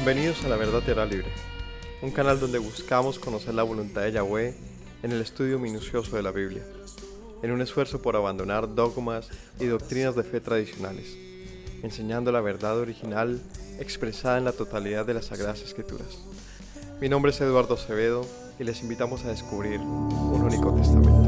Bienvenidos a La Verdad Te Hará Libre, un canal donde buscamos conocer la voluntad de Yahweh en el estudio minucioso de la Biblia, en un esfuerzo por abandonar dogmas y doctrinas de fe tradicionales, enseñando la verdad original expresada en la totalidad de las Sagradas Escrituras. Mi nombre es Eduardo Acevedo y les invitamos a descubrir un único testamento.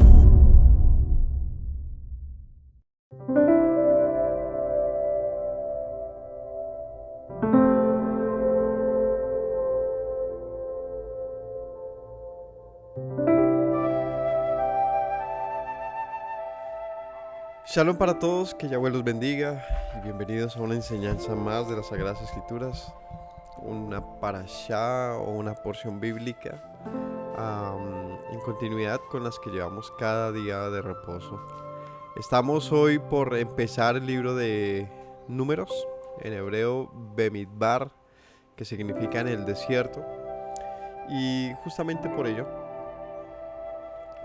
Shalom para todos, que Yahweh los bendiga y bienvenidos a una enseñanza más de las Sagradas Escrituras, una parashá o una porción bíblica en continuidad con las que llevamos cada día de reposo. Estamos hoy por empezar el libro de Números, en hebreo Bemidbar, que significa en el desierto, y justamente por ello,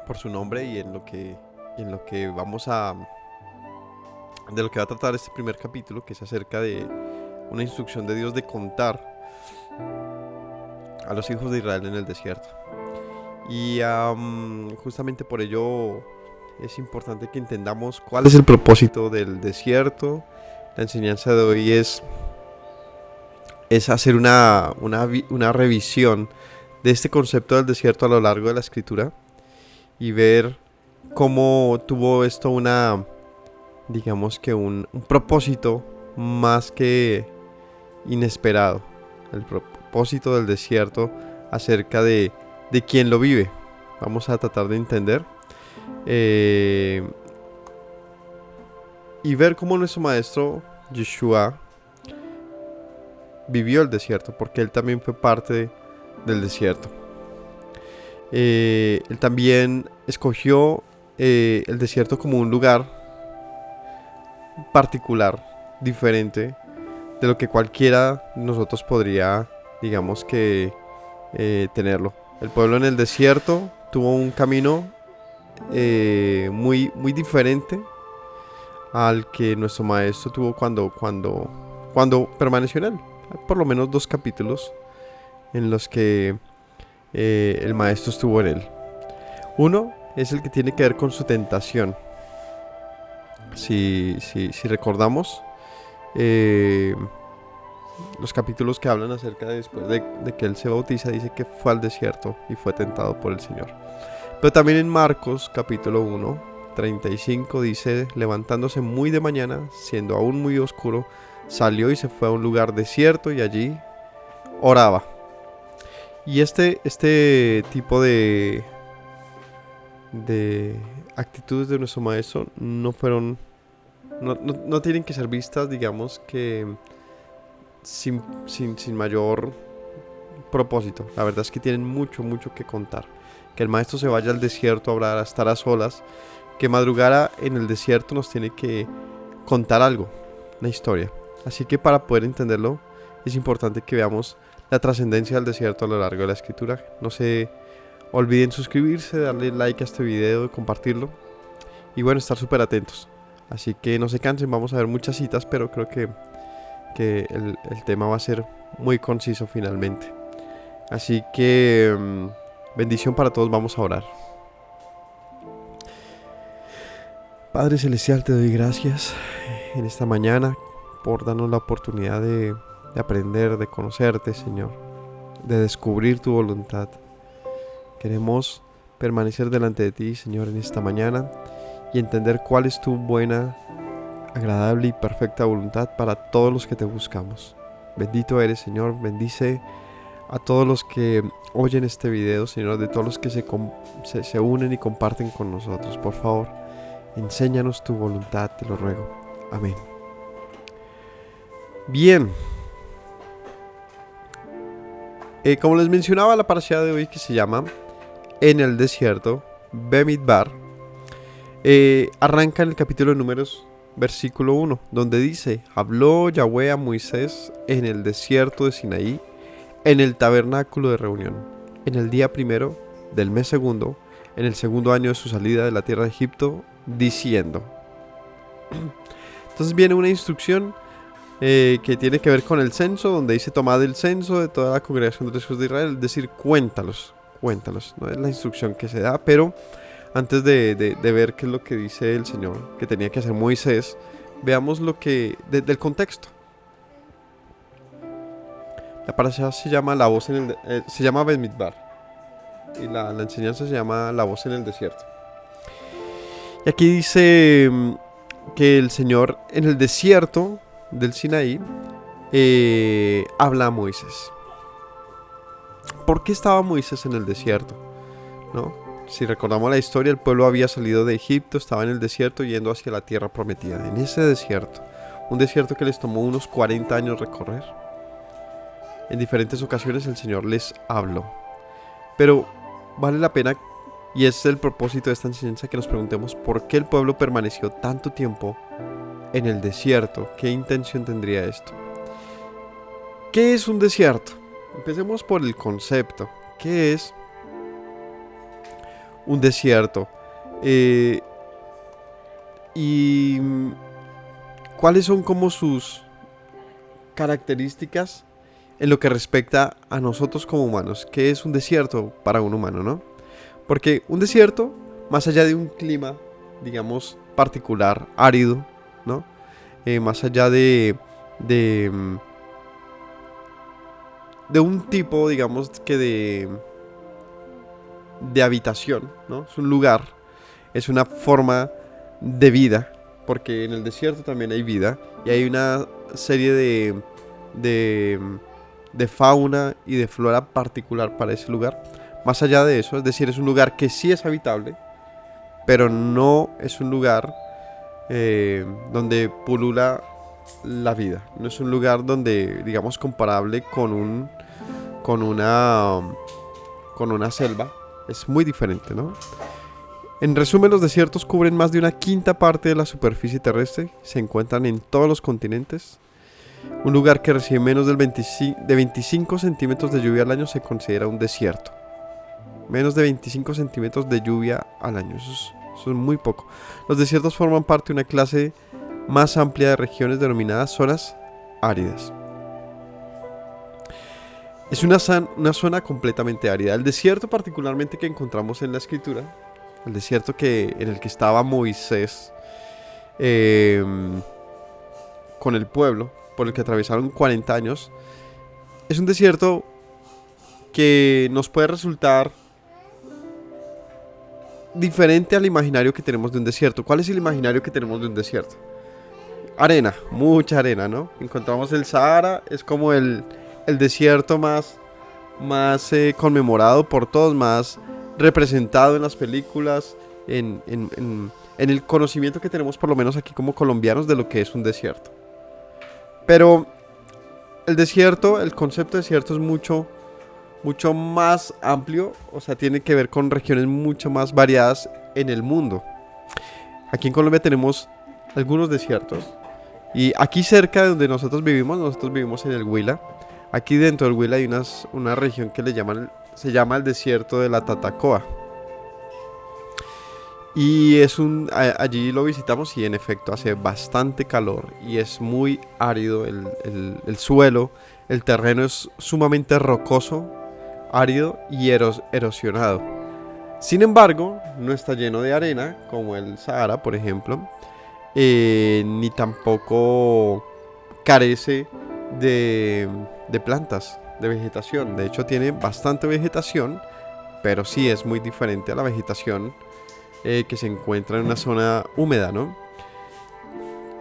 por su nombre y en lo que vamos de lo que va a tratar este primer capítulo, que es acerca de una instrucción de Dios de contar a los hijos de Israel en el desierto. Y justamente por ello es importante que entendamos cuál es el propósito del desierto. La enseñanza de hoy es hacer una revisión de este concepto del desierto a lo largo de la escritura y ver cómo tuvo esto digamos que un propósito más que inesperado. El propósito del desierto acerca de quién lo vive. Vamos a tratar de entender y ver cómo nuestro maestro Yeshua vivió el desierto, porque él también fue parte del desierto. Él también escogió el desierto como un lugar particular, diferente de lo que cualquiera de nosotros podría, digamos que, tenerlo. El pueblo en el desierto tuvo un camino muy diferente al que nuestro maestro tuvo cuando permaneció en él. Por lo menos 2 capítulos en los que el maestro estuvo en él. Uno es el que tiene que ver con su tentación. Si recordamos los capítulos que hablan acerca de después de que él se bautiza, dice que fue al desierto y fue tentado por el Señor. Pero también en Marcos capítulo 1, 35 dice: levantándose muy de mañana, siendo aún muy oscuro, salió y se fue a un lugar desierto y allí oraba. Y este tipo de actitudes de nuestro maestro no tienen que ser vistas, digamos que sin mayor propósito. La verdad es que tienen mucho que contar. Que el maestro se vaya al desierto a orar, a estar a solas, que madrugara en el desierto, nos tiene que contar algo, una historia. Así que para poder entenderlo es importante que veamos la trascendencia del desierto a lo largo de la escritura. No se olviden suscribirse, darle like a este video, compartirlo y bueno, estar súper atentos. Así que no se cansen, vamos a ver muchas citas, pero creo que el tema va a ser muy conciso finalmente. Así que bendición para todos, vamos a orar. Padre Celestial, te doy gracias en esta mañana por darnos la oportunidad de aprender, de conocerte, Señor, de descubrir tu voluntad. Queremos permanecer delante de ti, Señor, en esta mañana y entender cuál es tu buena, agradable y perfecta voluntad para todos los que te buscamos. Bendito eres, Señor. Bendice a todos los que oyen este video, Señor, de todos los que se unen y comparten con nosotros. Por favor, enséñanos tu voluntad, te lo ruego. Amén. Bien. Como les mencionaba, la parashá de hoy, que se llama En el desierto, Bemidbar, arranca en el capítulo de Números, versículo 1, donde dice: habló Yahweh a Moisés en el desierto de Sinaí, en el tabernáculo de reunión, en el día primero del mes segundo, en el segundo año de su salida de la tierra de Egipto, diciendo. Entonces viene una instrucción que tiene que ver con el censo, donde dice tomad el censo de toda la congregación de los hijos de Israel, es decir, cuéntalos, no es la instrucción que se da, pero antes de ver qué es lo que dice el Señor, que tenía que hacer Moisés, veamos lo que, del contexto. La parasha se llama la voz en el, se llama Bemidbar, y la enseñanza se llama la voz en el desierto. Y aquí dice que el Señor en el desierto del Sinaí habla a Moisés. ¿Por qué estaba Moisés en el desierto? ¿No? Si recordamos la historia, el pueblo había salido de Egipto, estaba en el desierto yendo hacia la tierra prometida. En ese desierto, un desierto que les tomó unos 40 años recorrer, en diferentes ocasiones el Señor les habló. Pero vale la pena, y es el propósito de esta enseñanza, que nos preguntemos por qué el pueblo permaneció tanto tiempo en el desierto. ¿Qué intención tendría esto? ¿Qué es un desierto? Empecemos por el concepto. ¿Qué es un desierto? Y cuáles son como sus características en lo que respecta a nosotros como humanos. ¿Qué es un desierto para un humano, no? Porque un desierto, más allá de un clima, digamos, particular, árido, ¿no? Más allá de un tipo, digamos, que de habitación, ¿no? Es un lugar, es una forma de vida, porque en el desierto también hay vida, y hay una serie de fauna y de flora particular para ese lugar. Más allá de eso, es decir, es un lugar que sí es habitable, pero no es un lugar donde pulula la vida. No es un lugar donde, digamos, comparable con una selva. Es muy diferente, ¿no? En resumen, los desiertos cubren más de una quinta parte de la superficie terrestre. Se encuentran en todos los continentes. Un lugar que recibe menos de 25 centímetros de lluvia al año se considera un desierto. Menos de 25 centímetros de lluvia al año. Eso es muy poco. Los desiertos forman parte de una clase más amplia de regiones denominadas zonas áridas. Es una zona completamente árida. El desierto particularmente que encontramos en la escritura, el desierto en el que estaba Moisés con el pueblo, por el que atravesaron 40 años, es un desierto que nos puede resultar diferente al imaginario que tenemos de un desierto. ¿Cuál es el imaginario que tenemos de un desierto? Arena, mucha arena, ¿no? Encontramos el Sahara, es como el desierto más conmemorado por todos, más representado en las películas, en el conocimiento que tenemos, por lo menos aquí como colombianos, de lo que es un desierto. Pero el desierto, el concepto de desierto es mucho más amplio, o sea, tiene que ver con regiones mucho más variadas en el mundo. Aquí en Colombia tenemos algunos desiertos, y aquí cerca de donde nosotros vivimos en el Huila. Aquí dentro del Huila hay una región que se llama el desierto de la Tatacoa. Y allí lo visitamos y en efecto hace bastante calor y es muy árido el suelo. El terreno es sumamente rocoso, árido y erosionado. Sin embargo, no está lleno de arena como el Sahara, por ejemplo, ni tampoco carece de plantas, de vegetación. De hecho, tiene bastante vegetación, pero sí es muy diferente a la vegetación que se encuentra en una zona húmeda, ¿no?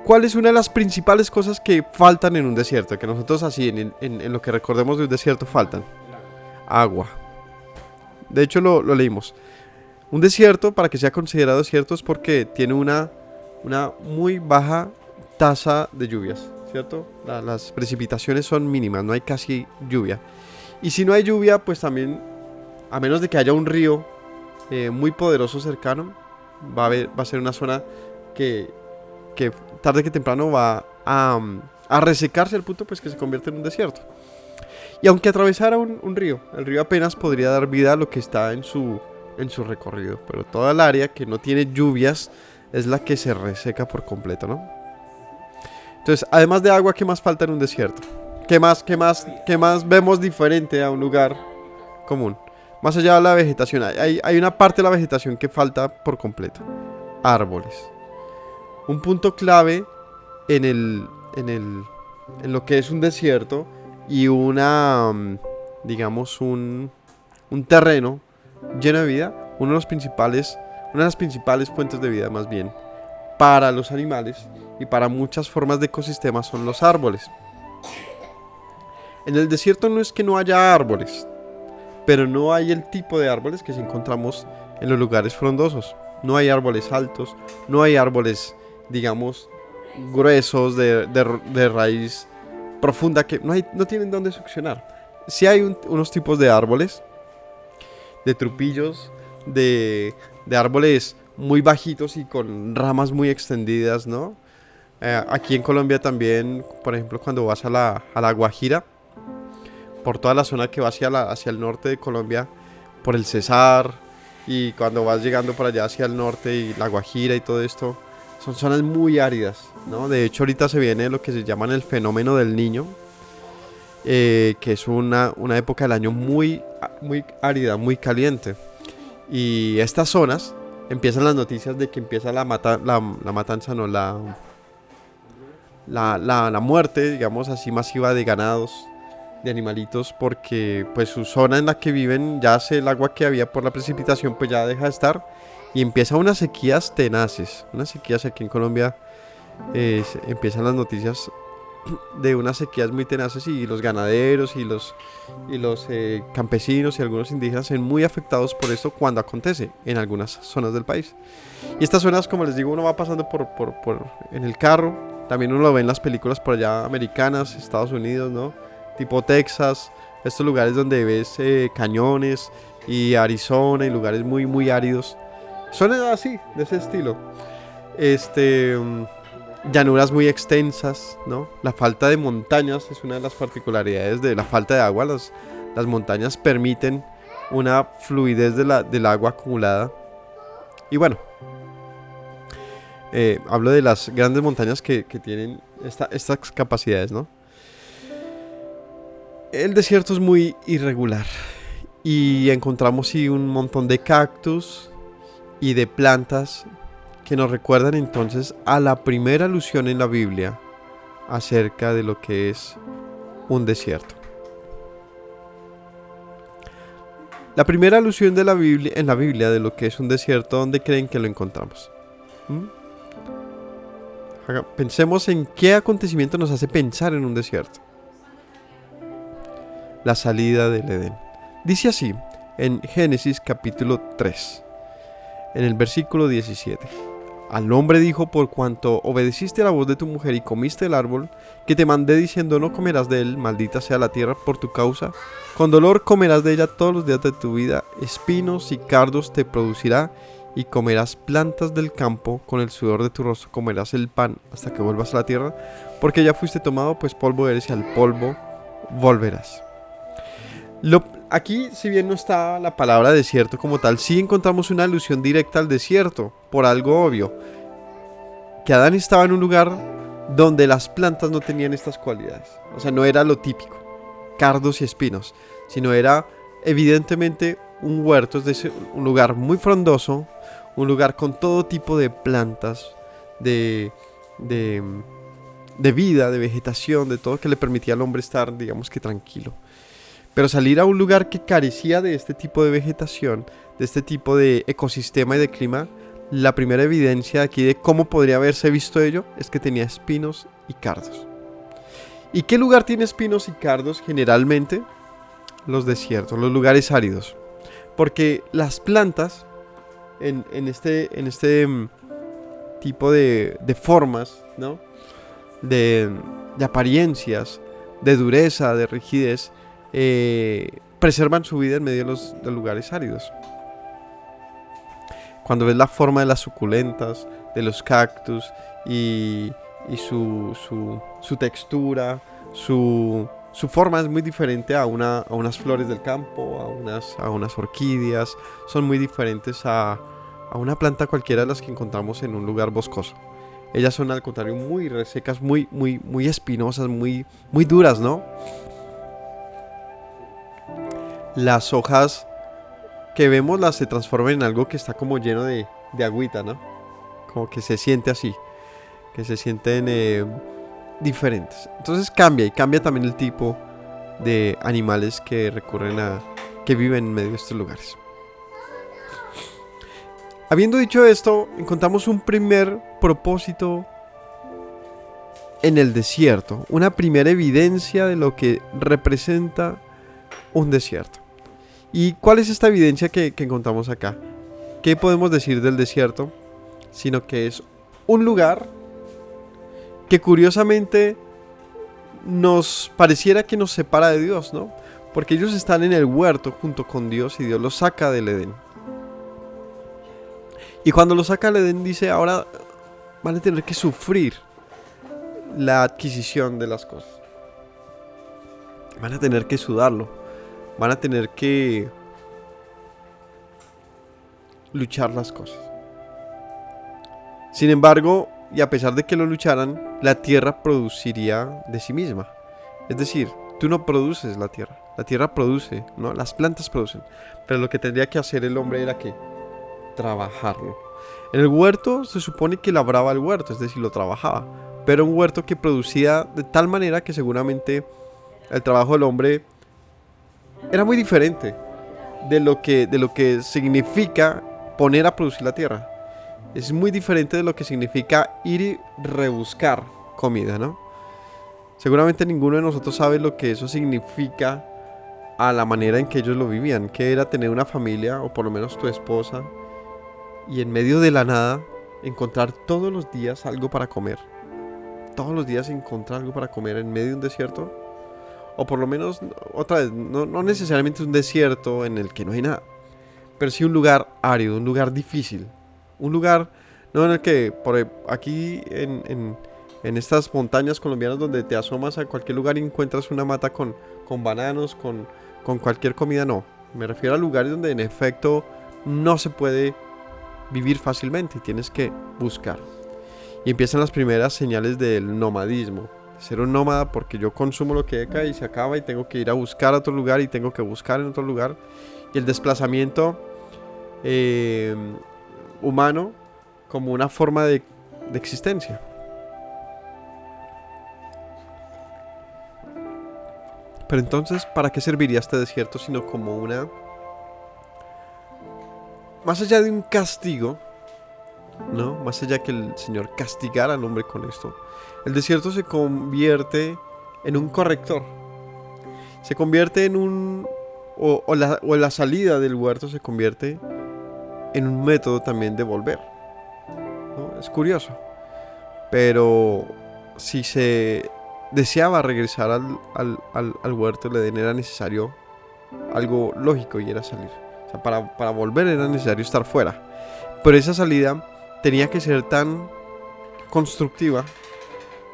¿Cuál es una de las principales cosas que faltan en un desierto? Que nosotros así, en lo que recordemos de un desierto, faltan. Agua. De hecho, lo leímos. Un desierto, para que sea considerado desierto, es porque tiene una muy baja tasa de lluvias, ¿cierto? Las precipitaciones son mínimas, no hay casi lluvia. Y si no hay lluvia, pues también, a menos de que haya un río muy poderoso cercano, va a ser una zona que tarde que temprano va a resecarse al punto pues que se convierte en un desierto. Y aunque atravesara un río, el río apenas podría dar vida a lo que está en su recorrido, pero toda el área que no tiene lluvias es la que se reseca por completo, ¿no? Entonces, además de agua, ¿qué más falta en un desierto? ¿Qué más vemos diferente a un lugar común? Más allá de la vegetación, hay una parte de la vegetación que falta por completo. Árboles. Un punto clave en en lo que es un desierto y digamos, un terreno lleno de vida, una de las principales fuentes de vida más bien para los animales y para muchas formas de ecosistemas son los árboles. En el desierto no es que no haya árboles, pero no hay el tipo de árboles que encontramos en los lugares frondosos. No hay árboles altos, no hay árboles, digamos, gruesos de raíz profunda que no tienen dónde succionar. Sí hay unos tipos de árboles, de trupillos, de árboles muy bajitos y con ramas muy extendidas, ¿no? Aquí en Colombia también, por ejemplo, cuando vas a la Guajira, por toda la zona que va hacia el norte de Colombia, por el Cesar, y cuando vas llegando por allá hacia el norte y la Guajira y todo esto, son zonas muy áridas, ¿no? De hecho, ahorita se viene lo que se llama el fenómeno del Niño, que es una época del año muy árida, muy caliente. Y estas zonas empiezan las noticias de que empieza la matanza, no, la muerte, digamos así, masiva de ganados, de animalitos, porque pues su zona en la que viven, ya el agua que había por la precipitación pues ya deja de estar y empieza unas sequías tenaces, unas sequías aquí en Colombia. Empiezan las noticias de unas sequías muy tenaces y los ganaderos y los campesinos y algunos indígenas se ven muy afectados por esto cuando acontece en algunas zonas del país. Y estas zonas, como les digo, uno va pasando en el carro, también uno lo ve en las películas por allá americanas, Estados Unidos, ¿no? Tipo Texas, estos lugares donde ves cañones y Arizona y lugares muy muy áridos. Son así, de ese estilo. Llanuras muy extensas, ¿no? La falta de montañas es una de las particularidades de la falta de agua. Las montañas permiten una fluidez del agua acumulada. Y bueno, hablo de las grandes montañas que tienen estas capacidades, ¿no? El desierto es muy irregular y encontramos sí un montón de cactus y de plantas que nos recuerdan entonces a la primera alusión en la Biblia acerca de lo que es un desierto. La primera alusión en la Biblia de lo que es un desierto, ¿dónde creen que lo encontramos? Pensemos en qué acontecimiento nos hace pensar en un desierto. La salida del Edén. Dice así en Génesis capítulo 3, en el versículo 17. Al hombre dijo: por cuanto obedeciste a la voz de tu mujer y comiste el árbol que te mandé diciendo no comerás de él, maldita sea la tierra por tu causa, con dolor comerás de ella todos los días de tu vida, espinos y cardos te producirá y comerás plantas del campo, con el sudor de tu rostro comerás el pan hasta que vuelvas a la tierra, porque ya fuiste tomado, pues polvo eres y al polvo volverás. Aquí, si bien no está la palabra desierto como tal, sí encontramos una alusión directa al desierto, por algo obvio. Que Adán estaba en un lugar donde las plantas no tenían estas cualidades. O sea, no era lo típico, cardos y espinos, sino era evidentemente un huerto, es decir, un lugar muy frondoso, un lugar con todo tipo de plantas, de vida, de vegetación, de todo que le permitía al hombre estar, digamos que tranquilo. Pero salir a un lugar que carecía de este tipo de vegetación, de este tipo de ecosistema y de clima, la primera evidencia aquí de cómo podría haberse visto ello es que tenía espinos y cardos. ¿Y qué lugar tiene espinos y cardos generalmente? Los desiertos, los lugares áridos. Porque las plantas, en este tipo de formas, ¿no? de apariencias, de dureza, de rigidez, preservan su vida en medio de los lugares áridos. Cuando ves la forma de las suculentas, de los cactus y su textura, su forma es muy diferente a unas flores del campo, a unas orquídeas. Son muy diferentes a una planta cualquiera de las que encontramos en un lugar boscoso. Ellas son al contrario muy resecas, muy espinosas, muy duras, ¿no? Las hojas que vemos las se transforman en algo que está como lleno de agüita, ¿no? Como que se siente así, que se sienten diferentes. Entonces cambia, y cambia también el tipo de animales que que viven en medio de estos lugares. Habiendo dicho esto, encontramos un primer propósito en el desierto, una primera evidencia de lo que representa un desierto. ¿Y cuál es esta evidencia que encontramos acá? ¿Qué podemos decir del desierto? Sino que es un lugar que curiosamente nos pareciera que nos separa de Dios, ¿no? Porque ellos están en el huerto junto con Dios y Dios los saca del Edén. Y cuando los saca del Edén dice, ahora van a tener que sufrir la adquisición de las cosas. Van a tener que sudarlo. Van a tener que luchar las cosas. Sin embargo, y a pesar de que lo lucharan, la tierra produciría de sí misma. Es decir, tú no produces la tierra produce, ¿no? Las plantas producen. Pero lo que tendría que hacer el hombre era que trabajarlo. En el huerto se supone que labraba el huerto, es decir, lo trabajaba. Pero un huerto que producía de tal manera que seguramente el trabajo del hombre era muy diferente de lo que significa poner a producir la tierra. Es muy diferente de lo que significa ir y rebuscar comida, ¿no? Seguramente ninguno de nosotros sabe lo que eso significa a la manera en que ellos lo vivían, que era tener una familia, o por lo menos tu esposa, y en medio de la nada encontrar todos los días algo para comer. Todos los días encontrar algo para comer en medio de un desierto. O por lo menos, otra vez, no necesariamente un desierto en el que no hay nada, pero sí un lugar árido, un lugar difícil. Un lugar, no en el que, por aquí en estas montañas colombianas donde te asomas a cualquier lugar y encuentras una mata con bananos, con cualquier comida, no. Me refiero a lugares donde en efecto no se puede vivir fácilmente y tienes que buscar. Y empiezan las primeras señales del nomadismo. Ser un nómada porque yo consumo lo que deca y se acaba y tengo que ir a buscar a otro lugar y tengo que buscar en otro lugar. Y el desplazamiento humano como una forma de existencia. Pero entonces, ¿para qué serviría este desierto sino como una... más allá de un castigo, ¿no? Más allá que el Señor castigara al hombre con esto, el desierto se convierte en un corrector. Se convierte en un... o la salida del huerto se convierte en un método también de volver, ¿no? Es curioso. Pero si se deseaba regresar al huerto del Edén, era necesario algo lógico y era salir. O sea, para volver era necesario estar fuera. Pero esa salida tenía que ser tan constructiva,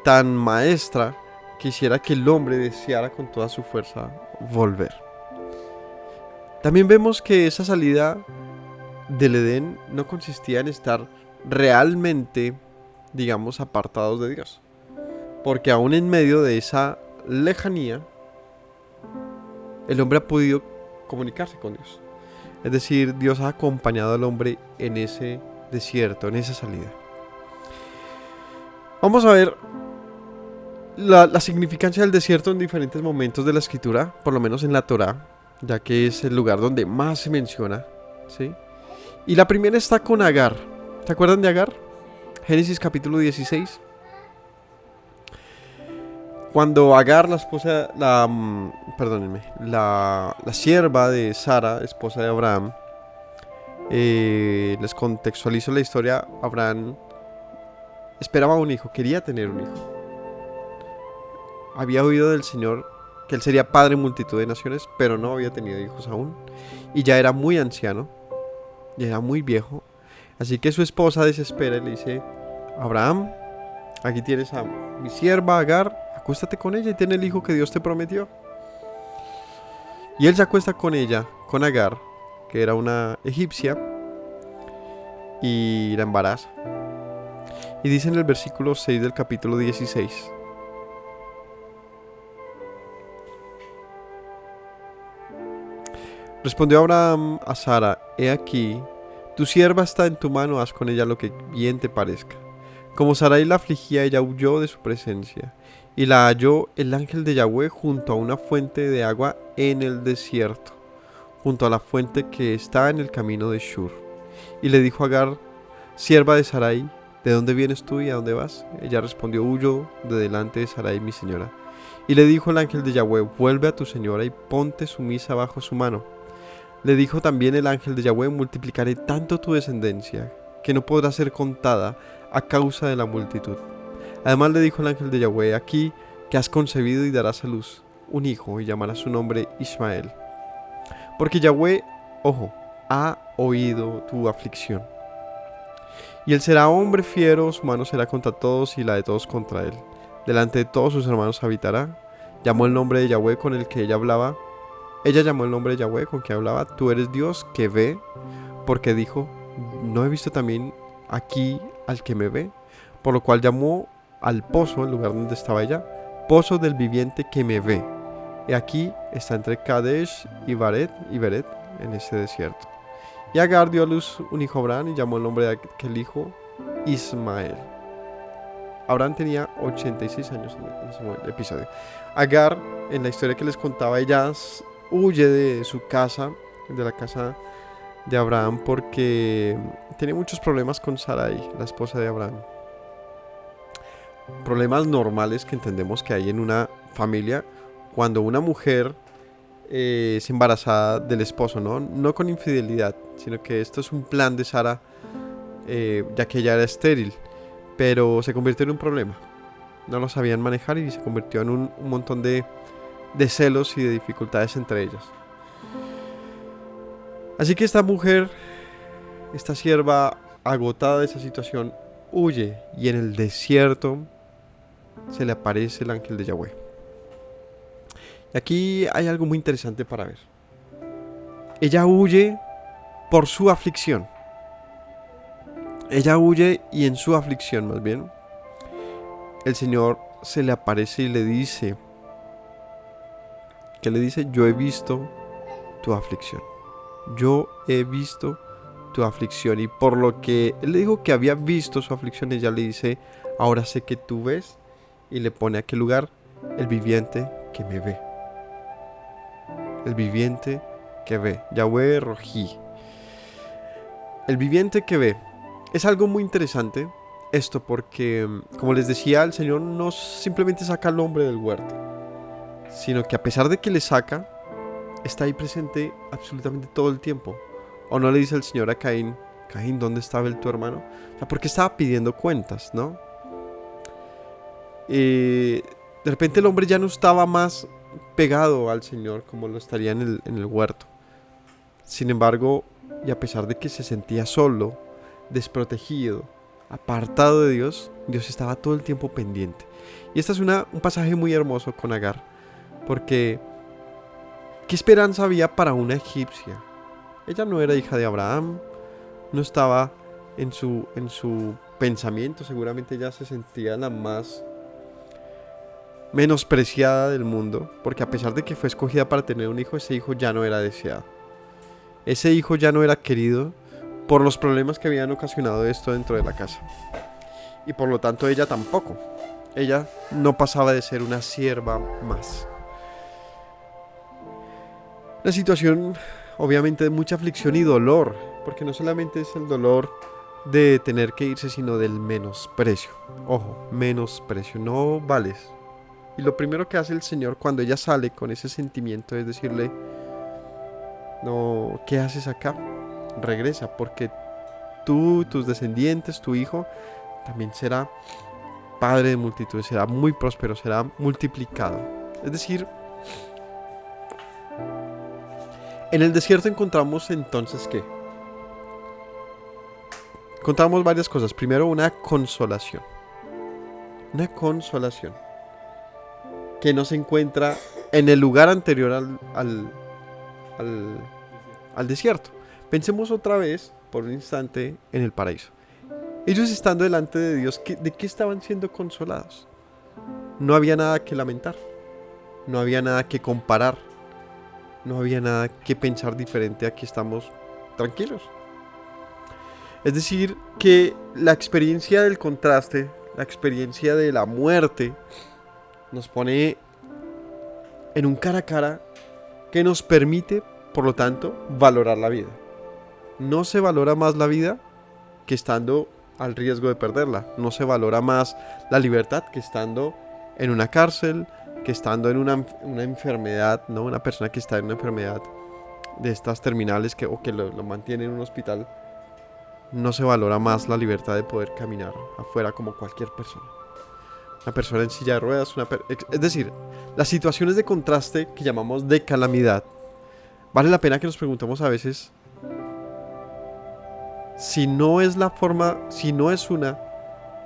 tan maestra, que hiciera que el hombre deseara con toda su fuerza volver. También vemos que esa salida del Edén no consistía en estar realmente, digamos, apartados de Dios. Porque aún en medio de esa lejanía, el hombre ha podido comunicarse con Dios. Es decir, Dios ha acompañado al hombre en ese desierto, en esa salida. Vamos a ver la significancia del desierto en diferentes momentos de la escritura, por lo menos en la Torá, ya que es el lugar donde más se menciona, ¿sí? Y la primera está con Agar. ¿Se acuerdan de Agar? Génesis capítulo 16. Cuando Agar, la esposa, la sierva de Sara, esposa de Abraham, les contextualizo la historia. Abraham esperaba un hijo, quería tener un hijo. Había oído del Señor que él sería padre en multitud de naciones, pero no había tenido hijos aún. Y ya era muy anciano, ya era muy viejo. Así que su esposa desespera y le dice: Abraham, aquí tienes a mi sierva Agar, acuéstate con ella y ten el hijo que Dios te prometió. Y él se acuesta con ella, con Agar, que era una egipcia, y la embaraza. Y dice en el versículo 6 del capítulo 16: respondió Abraham a Sara: he aquí, tu sierva está en tu mano, haz con ella lo que bien te parezca. Como Sarai la afligía, ella huyó de su presencia, y la halló el ángel de Yahweh junto a una fuente de agua en el desierto, junto a la fuente que está en el camino de Shur. Y le dijo a Agar, sierva de Sarai: ¿de dónde vienes tú y a dónde vas? Ella respondió: huyo de delante de Sarai, mi señora. Y le dijo el ángel de Yahweh: vuelve a tu señora y ponte sumisa bajo su mano. Le dijo también el ángel de Yahweh: multiplicaré tanto tu descendencia, que no podrá ser contada a causa de la multitud. Además le dijo el ángel de Yahweh: aquí que has concebido y darás a luz un hijo, y llamarás su nombre Ismael. Porque Yahweh, ojo, ha oído tu aflicción. Y él será hombre fiero, su mano será contra todos y la de todos contra él. Delante de todos sus hermanos habitará. Llamó el nombre de Yahweh con el que ella hablaba. Ella llamó el nombre de Yahweh con que hablaba: tú eres Dios que ve, porque dijo: ¿no he visto también aquí al que me ve? Por lo cual llamó al pozo, el lugar donde estaba ella, pozo del viviente que me ve. Y aquí está entre Kadesh y Beret, en ese desierto. Y Agar dio a luz un hijo a Abraham y llamó el nombre de aquel hijo Ismael. Abraham tenía 86 años en ese episodio. Agar, en la historia que les contaba, ella huye de su casa, de la casa de Abraham, porque tenía muchos problemas con Sarai, la esposa de Abraham. Problemas normales que entendemos que hay en una familia cuando una mujer es embarazada del esposo, no con infidelidad, sino que esto es un plan de Sara, ya que ella era estéril, pero se convirtió en un problema. No lo sabían manejar y se convirtió en un montón de celos y de dificultades entre ellos. Así que esta mujer, esta sierva, agotada de esa situación, huye, y en el desierto se le aparece el ángel de Yahweh. Y aquí hay algo muy interesante para ver. Ella huye por su aflicción. Ella huye, y en su aflicción, más bien, el Señor se le aparece y le dice, ¿qué le dice? Yo he visto tu aflicción. Yo he visto tu aflicción. Y por lo que él le dijo que había visto su aflicción, ella le dice: ahora sé que tú ves. Y le pone a aquel lugar: el viviente que me ve. El viviente que ve. Yahweh Rojí. El viviente que ve. Es algo muy interesante esto, porque, como les decía, el Señor no simplemente saca al hombre del huerto, sino que a pesar de que le saca, está ahí presente absolutamente todo el tiempo. ¿O no le dice el Señor a Caín: Caín, ¿dónde estaba tu hermano? O sea, porque estaba pidiendo cuentas, ¿no? De repente el hombre ya no estaba más pegado al Señor como lo estaría en el huerto. Sin embargo, y a pesar de que se sentía solo, desprotegido, apartado de Dios, Dios estaba todo el tiempo pendiente. Y este es un pasaje muy hermoso con Agar, porque ¿qué esperanza había para una egipcia? Ella no era hija de Abraham, no estaba en su pensamiento, seguramente ella se sentía la más menospreciada del mundo, porque a pesar de que fue escogida para tener un hijo, ese hijo ya no era deseado. Ese hijo ya no era querido por los problemas que habían ocasionado esto dentro de la casa. Y por lo tanto ella tampoco. Ella no pasaba de ser una sierva más. Una situación obviamente de mucha aflicción y dolor, porque no solamente es el dolor de tener que irse, sino del menosprecio. Ojo, menosprecio, no vales. Y lo primero que hace el Señor cuando ella sale con ese sentimiento es decirle: no, ¿qué haces acá? Regresa, porque tú, tus descendientes, tu hijo, también será padre de multitudes, será muy próspero, será multiplicado. Es decir, en el desierto encontramos entonces ¿qué? Encontramos varias cosas. Primero, una consolación. Una consolación que no se encuentra en el lugar anterior al desierto. Pensemos otra vez, por un instante, en el paraíso. Ellos estando delante de Dios, ¿de qué estaban siendo consolados? No había nada que lamentar, no había nada que comparar, no había nada que pensar diferente. Aquí estamos tranquilos. Es decir, que la experiencia del contraste, la experiencia de la muerte, nos pone en un cara a cara que nos permite, por lo tanto, valorar la vida. No se valora más la vida que estando al riesgo de perderla. No se valora más la libertad que estando en una cárcel, que estando en una enfermedad, ¿no? Una persona que está en una enfermedad de estas terminales o que lo mantiene en un hospital. No se valora más la libertad de poder caminar afuera como cualquier persona. Una persona en silla de ruedas, es decir, las situaciones de contraste que llamamos de calamidad, vale la pena que nos preguntemos a veces si no es la forma, si no es una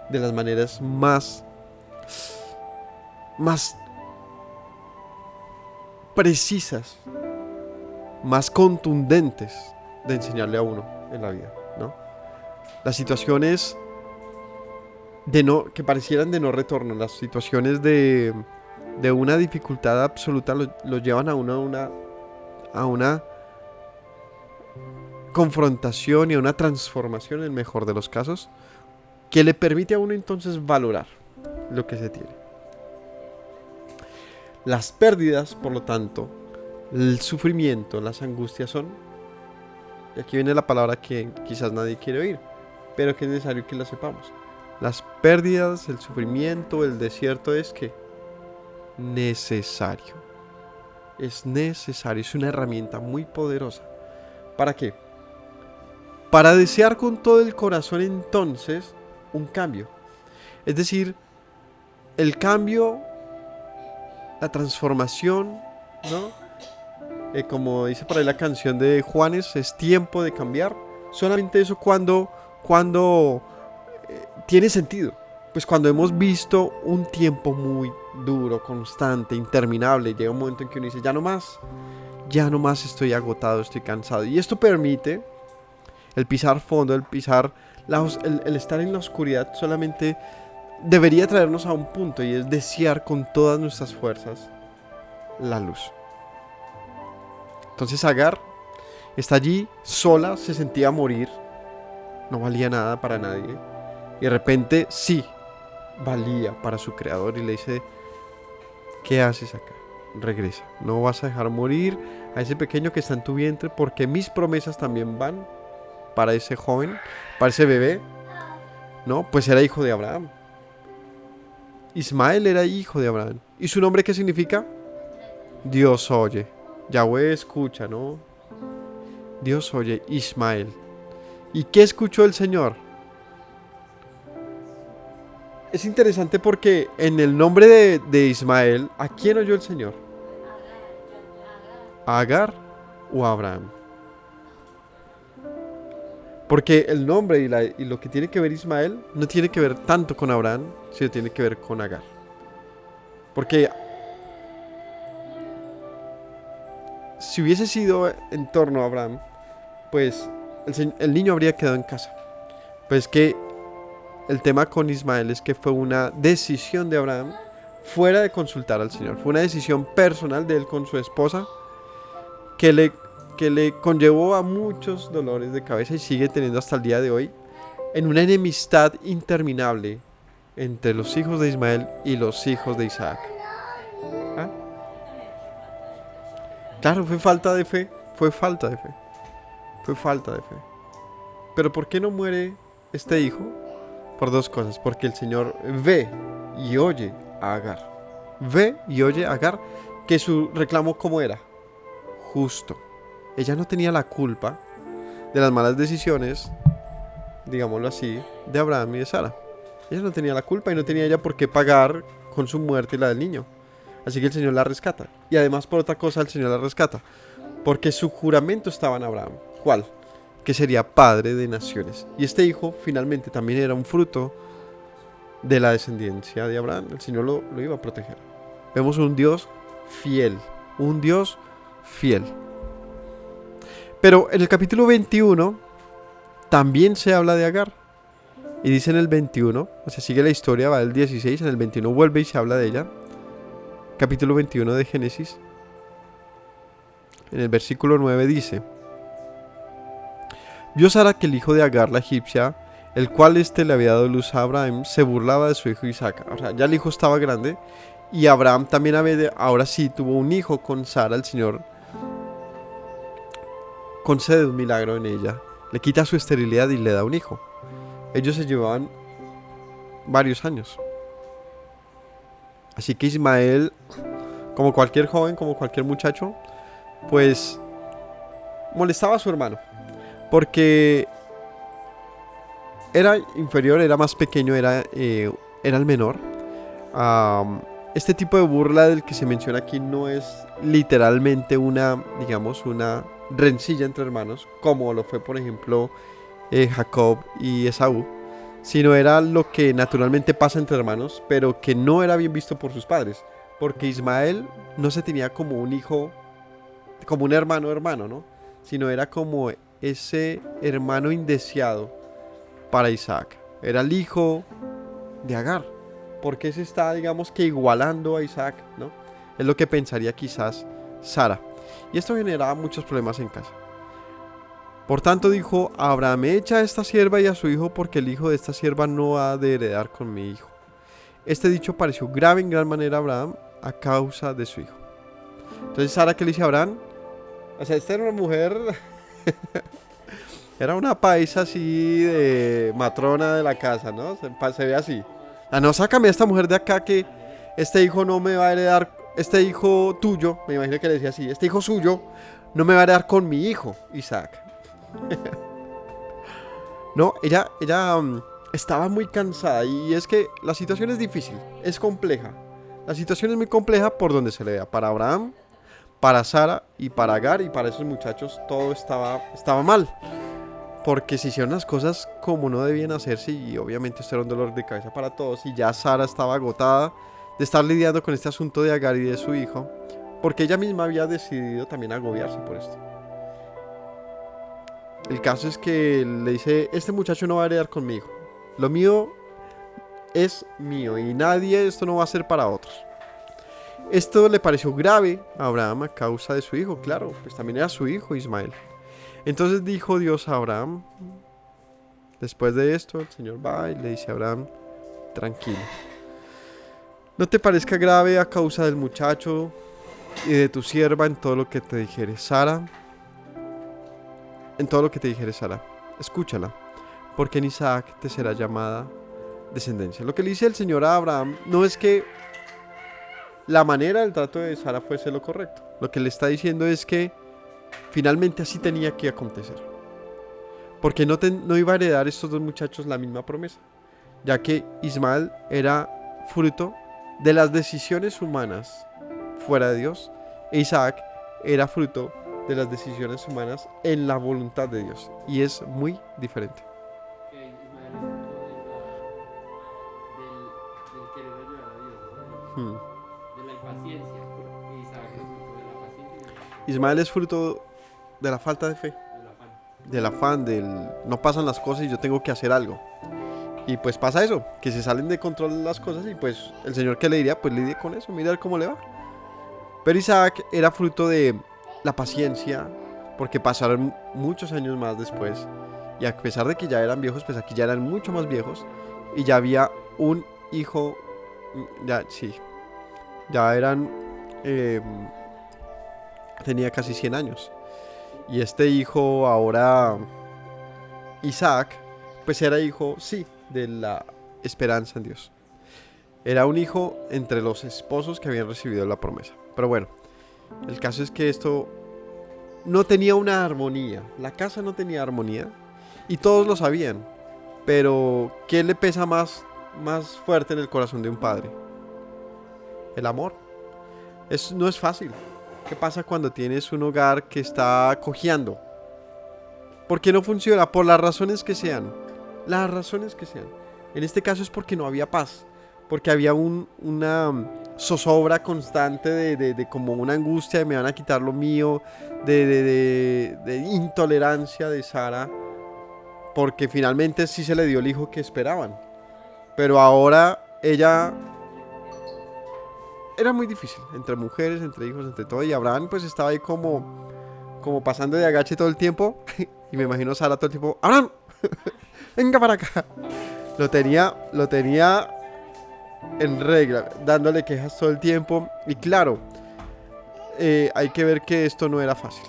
de las maneras más precisas, más contundentes de enseñarle a uno en la vida, ¿no? Las situaciones que parecieran de no retorno, las situaciones de una dificultad absoluta lo llevan a una confrontación y a una transformación en el mejor de los casos, que le permite a uno entonces valorar lo que se tiene. Las pérdidas, por lo tanto, el sufrimiento, las angustias son, y aquí viene la palabra que quizás nadie quiere oír, pero que es necesario que la sepamos. Las pérdidas, el sufrimiento, el desierto es que necesario. Es necesario, es una herramienta muy poderosa. ¿Para qué? Para desear con todo el corazón entonces un cambio. Es decir, el cambio, la transformación, ¿no? Como dice por ahí la canción de Juanes, es tiempo de cambiar. Solamente eso cuando tiene sentido. Pues cuando hemos visto un tiempo muy duro, constante, interminable, llega un momento en que uno dice, ya no más estoy agotado, estoy cansado. Y esto permite el pisar fondo, el estar en la oscuridad solamente debería traernos a un punto, y es desear con todas nuestras fuerzas la luz. Entonces Agar está allí sola, se sentía morir, no valía nada para nadie, y de repente sí valía para su creador, y le dice, ¿qué haces acá? Regresa, no vas a dejar morir a ese pequeño que está en tu vientre, porque mis promesas también van para ese joven, para ese bebé, ¿no? Pues era hijo de Abraham. Ismael era hijo de Abraham. ¿Y su nombre qué significa? Dios oye. Yahweh escucha, ¿no? Dios oye, Ismael. ¿Y qué escuchó el Señor? Es interesante porque en el nombre de Ismael, ¿a quién oyó el Señor? ¿A Agar o a Abraham? Porque el nombre y lo que tiene que ver Ismael no tiene que ver tanto con Abraham, sino tiene que ver con Agar. Porque si hubiese sido en torno a Abraham, pues el niño habría quedado en casa. Pues que el tema con Ismael es que fue una decisión de Abraham fuera de consultar al Señor. Fue una decisión personal de él con su esposa que le conllevó a muchos dolores de cabeza, y sigue teniendo hasta el día de hoy, en una enemistad interminable entre los hijos de Ismael y los hijos de Isaac. ¿Ah? Claro, fue falta de fe. Pero ¿por qué no muere este hijo? Por dos cosas. Porque el Señor ve y oye a Agar. Ve y oye a Agar, que su reclamo, ¿cómo era? Justo. Ella no tenía la culpa de las malas decisiones, digámoslo así, de Abraham y de Sara. Ella no tenía la culpa, y no tenía ella por qué pagar con su muerte y la del niño. Así que el Señor la rescata. Y además, por otra cosa, el Señor la rescata, porque su juramento estaba en Abraham. ¿Cuál? Que sería padre de naciones. Y este hijo finalmente también era un fruto de la descendencia de Abraham. El Señor lo iba a proteger. Vemos un Dios fiel. Un Dios fiel. Pero en el capítulo 21 también se habla de Agar. Y dice en el 21, o sea, sigue la historia, va del 16, en el 21 vuelve y se habla de ella. Capítulo 21 de Génesis. En el versículo 9 dice: vio Sara que el hijo de Agar la egipcia, el cual le había dado luz a Abraham, se burlaba de su hijo Isaac. O sea, ya el hijo estaba grande. Y Abraham también ahora sí tuvo un hijo con Sara. El Señor concede un milagro en ella. Le quita su esterilidad y le da un hijo. Ellos se llevaban varios años. Así que Ismael, como cualquier joven, como cualquier muchacho, pues molestaba a su hermano. Porque era inferior, era más pequeño, era el menor. Este tipo de burla del que se menciona aquí no es literalmente una, digamos, una rencilla entre hermanos, como lo fue, por ejemplo, Jacob y Esaú, sino era lo que naturalmente pasa entre hermanos, pero que no era bien visto por sus padres, porque Ismael no se tenía como un hijo, como un hermano, ¿no? Sino era como ese hermano indeseado para Isaac. Era el hijo de Agar. Porque se está, digamos que igualando a Isaac, ¿no? Es lo que pensaría quizás Sara. Y esto generaba muchos problemas en casa. Por tanto dijo Abraham: echa a esta sierva y a su hijo, porque el hijo de esta sierva no ha de heredar con mi hijo. Este dicho pareció grave en gran manera a Abraham a causa de su hijo. Entonces Sara, ¿qué le dice a Abraham? O sea, esta era una mujer... era una paisa así de matrona de la casa, ¿no? Se ve así. No, sácame a esta mujer de acá, que este hijo no me va a heredar, este hijo tuyo, me imagino que le decía así, este hijo suyo no me va a heredar con mi hijo, Isaac. No, ella estaba muy cansada, y es que la situación es difícil, es compleja. La situación es muy compleja por donde se le vea. Para Abraham, para Sara y para Agar y para esos muchachos todo estaba mal. Porque se hicieron las cosas como no debían hacerse, y obviamente esto era un dolor de cabeza para todos. Y ya Sara estaba agotada de estar lidiando con este asunto de Agar y de su hijo, porque ella misma había decidido también agobiarse por esto. El caso es que le dice: este muchacho no va a heredar con mi hijo. Lo mío es mío y esto no va a ser para otros. Esto le pareció grave a Abraham a causa de su hijo, claro, pues también era su hijo Ismael. Entonces dijo Dios a Abraham, después de esto el Señor va y le dice a Abraham: tranquilo, no te parezca grave a causa del muchacho y de tu sierva en todo lo que te dijere Sara, escúchala, porque en Isaac te será llamada descendencia. Lo que le dice el Señor a Abraham no es que la manera del trato de Sara fuese lo correcto. Lo que le está diciendo es que finalmente así tenía que acontecer, porque no iba a heredar estos dos muchachos la misma promesa, ya que Ismael era fruto de las decisiones humanas fuera de Dios, e Isaac era fruto de las decisiones humanas en la voluntad de Dios, y es muy diferente. Que Ismael es del querer ayudar a Dios, ¿no? De la impaciencia. Isaac es fruto de la paciencia. Ismael es fruto de la falta de fe, del afán, no pasan las cosas y yo tengo que hacer algo. Y pues pasa eso, que se salen de control las cosas, y pues el Señor, ¿qué le diría? Pues lidie con eso, mira cómo le va. Pero Isaac era fruto de la paciencia, porque pasaron muchos años más después, y a pesar de que ya eran viejos, pues aquí ya eran mucho más viejos, y ya había un hijo, ya eran, tenía casi 100 años. Y este hijo ahora, Isaac, pues era hijo, sí, de la esperanza en Dios. Era un hijo entre los esposos que habían recibido la promesa. Pero bueno, el caso es que esto no tenía una armonía. La casa no tenía armonía y todos lo sabían. Pero ¿qué le pesa más fuerte en el corazón de un padre? El amor. No es fácil. ¿Qué pasa cuando tienes un hogar que está cojeando? ¿Por qué no funciona? Por las razones que sean. Las razones que sean. En este caso es porque no había paz. Porque había una zozobra constante de como una angustia de me van a quitar lo mío, de intolerancia de Sara porque finalmente sí se le dio el hijo que esperaban. Pero ahora ella era muy difícil, entre mujeres, entre hijos, entre todo. Y Abraham pues estaba ahí como pasando de agache todo el tiempo. Y me imagino a Sara todo el tiempo, Abraham, venga para acá. Lo tenía en regla, dándole quejas todo el tiempo. Y claro, hay que ver que esto no era fácil.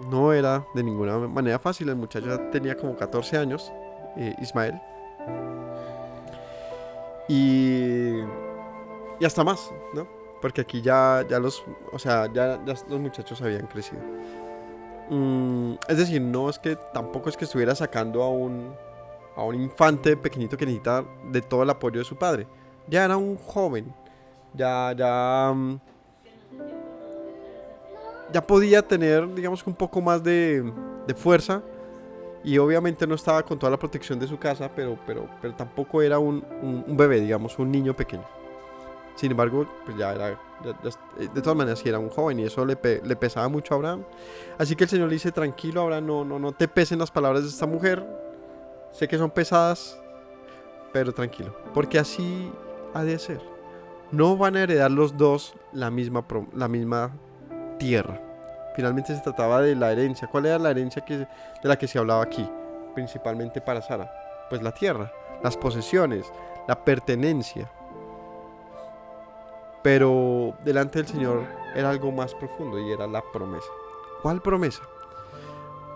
No era de ninguna manera fácil. El muchacho ya tenía como 14 años, Ismael. Y hasta más, ¿no? Porque aquí ya los muchachos habían crecido. Es decir, no es que tampoco es que estuviera sacando a un infante pequeñito que necesita de todo el apoyo de su padre. Ya era un joven. Ya podía tener, digamos que un poco más de fuerza. Y obviamente no estaba con toda la protección de su casa, pero tampoco era un bebé, digamos, un niño pequeño. Sin embargo, pues ya era, de todas maneras sí era un joven y eso le pesaba mucho a Abraham. Así que el Señor le dice, tranquilo Abraham, no te pesen las palabras de esta mujer. Sé que son pesadas, pero tranquilo, porque así ha de ser. No van a heredar los dos la misma tierra. Finalmente se trataba de la herencia. ¿Cuál era la herencia de la que se hablaba aquí? Principalmente para Sara. Pues la tierra, las posesiones, la pertenencia. Pero delante del Señor era algo más profundo y era la promesa. ¿Cuál promesa?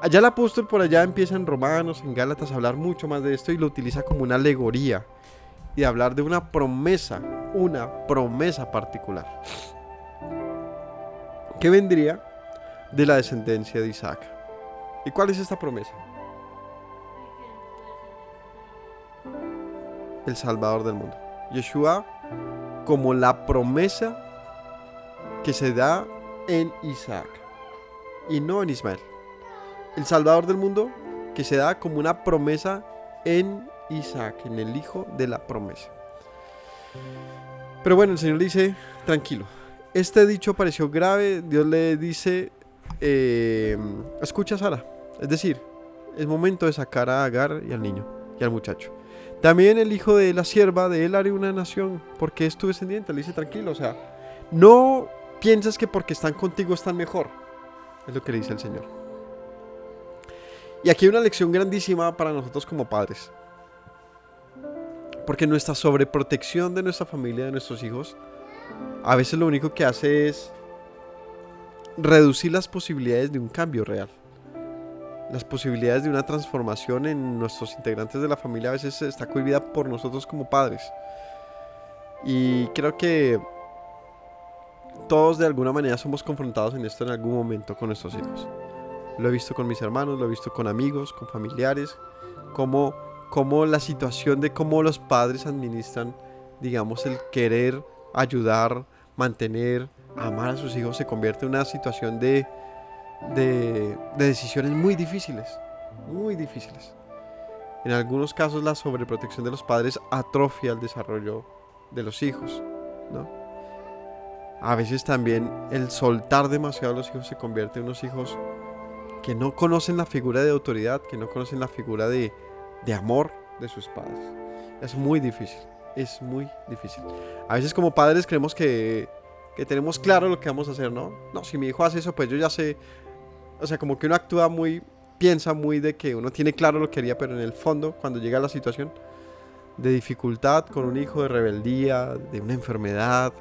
Allá el apóstol por allá empieza en Romanos, en Gálatas a hablar mucho más de esto y lo utiliza como una alegoría y de hablar de una promesa particular que vendría de la descendencia de Isaac. ¿Y cuál es esta promesa? El Salvador del mundo. Yeshua como la promesa que se da en Isaac y no en Ismael. El Salvador del mundo que se da como una promesa en Isaac, en el hijo de la promesa. Pero bueno, el Señor le dice, tranquilo. Este dicho pareció grave. Dios le dice, escucha Sara. Es decir, es momento de sacar a Agar y al niño y al muchacho. También el hijo de la sierva, de él haré una nación, porque es tu descendiente. Le dice, tranquilo, o sea, no piensas que porque están contigo están mejor. Es lo que le dice el Señor. Y aquí hay una lección grandísima para nosotros como padres. Porque nuestra sobreprotección de nuestra familia, de nuestros hijos, a veces lo único que hace es reducir las posibilidades de un cambio real. Las posibilidades de una transformación en nuestros integrantes de la familia a veces está cohibida por nosotros como padres. Y creo que todos de alguna manera somos confrontados en esto en algún momento con nuestros hijos. Lo he visto con mis hermanos, lo he visto con amigos, con familiares, como la situación de cómo los padres administran, digamos, el querer ayudar, mantener, amar a sus hijos se convierte en una situación de decisiones muy difíciles, muy difíciles. En algunos casos la sobreprotección de los padres atrofia el desarrollo de los hijos, ¿no? A veces también el soltar demasiado a los hijos se convierte en unos hijos que no conocen la figura de autoridad, que no conocen la figura de amor de sus padres. Es muy difícil, es muy difícil. A veces como padres creemos que tenemos claro lo que vamos a hacer, ¿no? No, si mi hijo hace eso, pues yo ya sé. O sea, como que uno actúa piensa muy de que uno tiene claro lo que haría, pero en el fondo, cuando llega a la situación de dificultad con un hijo, de rebeldía, de una enfermedad,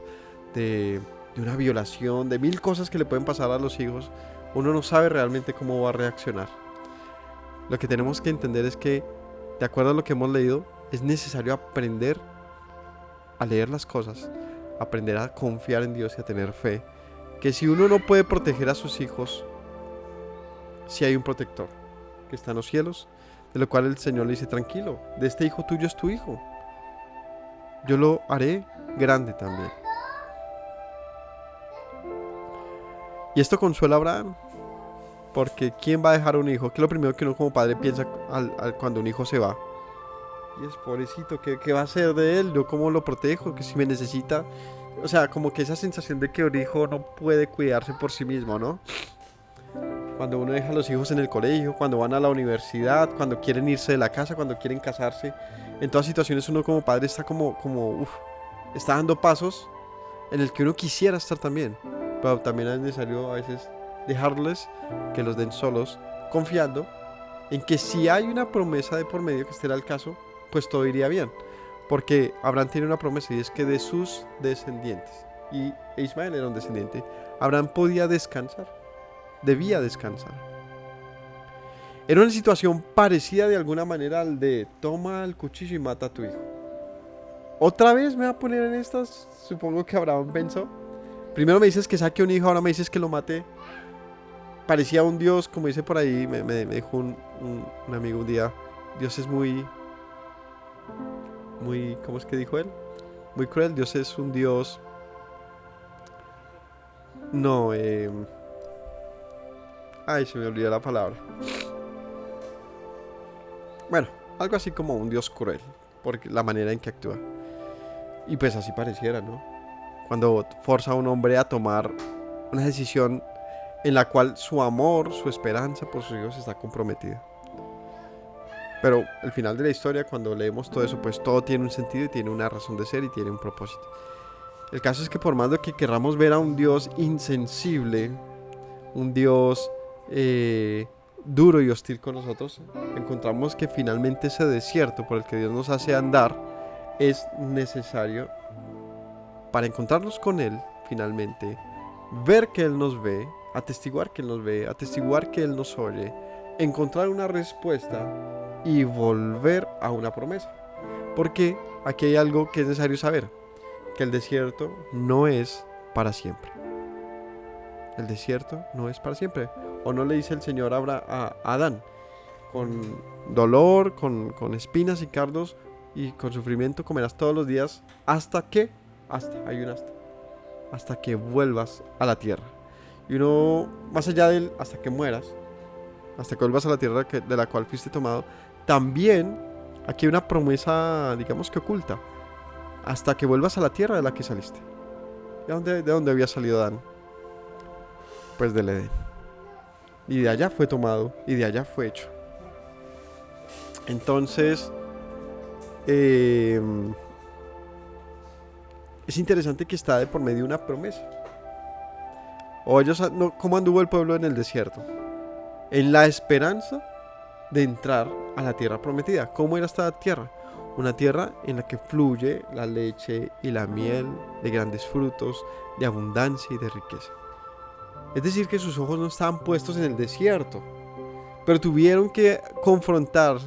de una violación, de 1000 cosas que le pueden pasar a los hijos, uno no sabe realmente cómo va a reaccionar. Lo que tenemos que entender es que, de acuerdo a lo que hemos leído, es necesario aprender a leer las cosas, aprender a confiar en Dios y a tener fe. Que si uno no puede proteger a sus hijos, si hay un protector que está en los cielos, de lo cual el Señor le dice, tranquilo, de este hijo tuyo es tu hijo. Yo lo haré grande también. Y esto consuela a Abraham, porque ¿quién va a dejar a un hijo? Que es lo primero que uno como padre piensa cuando un hijo se va. Y es pobrecito, ¿qué va a hacer de él? ¿Yo cómo lo protejo? Que si me necesita. O sea, como que esa sensación de que un hijo no puede cuidarse por sí mismo, ¿no? cuando uno deja a los hijos en el colegio, cuando van a la universidad, cuando quieren irse de la casa, cuando quieren casarse. En todas situaciones uno como padre está está dando pasos en el que uno quisiera estar también. Pero también es necesario a veces dejarles que los den solos, confiando en que si hay una promesa de por medio, que este era el caso, pues todo iría bien. Porque Abraham tiene una promesa y es que de sus descendientes, y Ismael era un descendiente, Abraham podía descansar, debía descansar. Era una situación parecida de alguna manera al de toma el cuchillo y mata a tu hijo. Otra vez me va a poner en estas, supongo que Abraham pensó. Primero me dices que saque un hijo, ahora me dices que lo mate. Parecía un Dios, como dice por ahí, me dijo un amigo un día, Dios es muy, ¿cómo es que dijo él? Muy cruel, Dios es un Dios... No, ay, se me olvidó la palabra. Bueno, algo así como un Dios cruel, porque la manera en que actúa. Y pues así pareciera, ¿no? Cuando forza a un hombre a tomar una decisión en la cual su amor, su esperanza por sus hijos está comprometida. Pero al final de la historia, cuando leemos todo eso, pues todo tiene un sentido y tiene una razón de ser y tiene un propósito. El caso es que por más de que querramos ver a un Dios insensible, un Dios duro y hostil con nosotros, encontramos que finalmente ese desierto por el que Dios nos hace andar es necesario para encontrarnos con Él finalmente, ver que Él nos ve, atestiguar que Él nos ve, atestiguar que Él nos oye, encontrar una respuesta y volver a una promesa. Porque aquí hay algo que es necesario saber, que el desierto no es para siempre. El desierto no es para siempre. O no le dice el Señor a Adán, con dolor, con espinas y cardos y con sufrimiento comerás todos los días hasta que vuelvas a la tierra. Y uno, más allá del hasta que mueras, hasta que vuelvas a la tierra de la cual fuiste tomado, también aquí hay una promesa, digamos que oculta, hasta que vuelvas a la tierra de la que saliste. ¿De dónde había salido Adán? Pues del Edén. Y de allá fue tomado y de allá fue hecho. Entonces es interesante que está de por medio una promesa. O ellos, ¿cómo anduvo el pueblo en el desierto? En la esperanza de entrar a la tierra prometida. ¿Cómo era esta tierra? Una tierra en la que fluye la leche y la miel, de grandes frutos, de abundancia y de riqueza. Es decir, que sus ojos no estaban puestos en el desierto, pero tuvieron que afrontar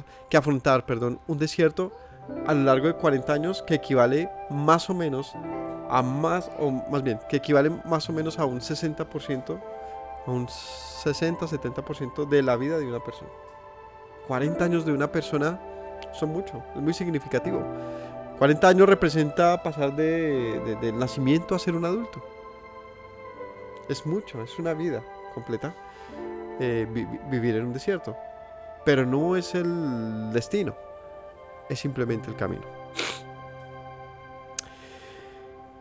un desierto a lo largo de 40 años que equivale más o menos a que equivale más o menos a un 60%, a un 60-70% de la vida de una persona. 40 años de una persona son mucho, es muy significativo. 40 años representa pasar del nacimiento a ser un adulto. Es mucho, es una vida completa vivir en un desierto. Pero no es el destino, es simplemente el camino.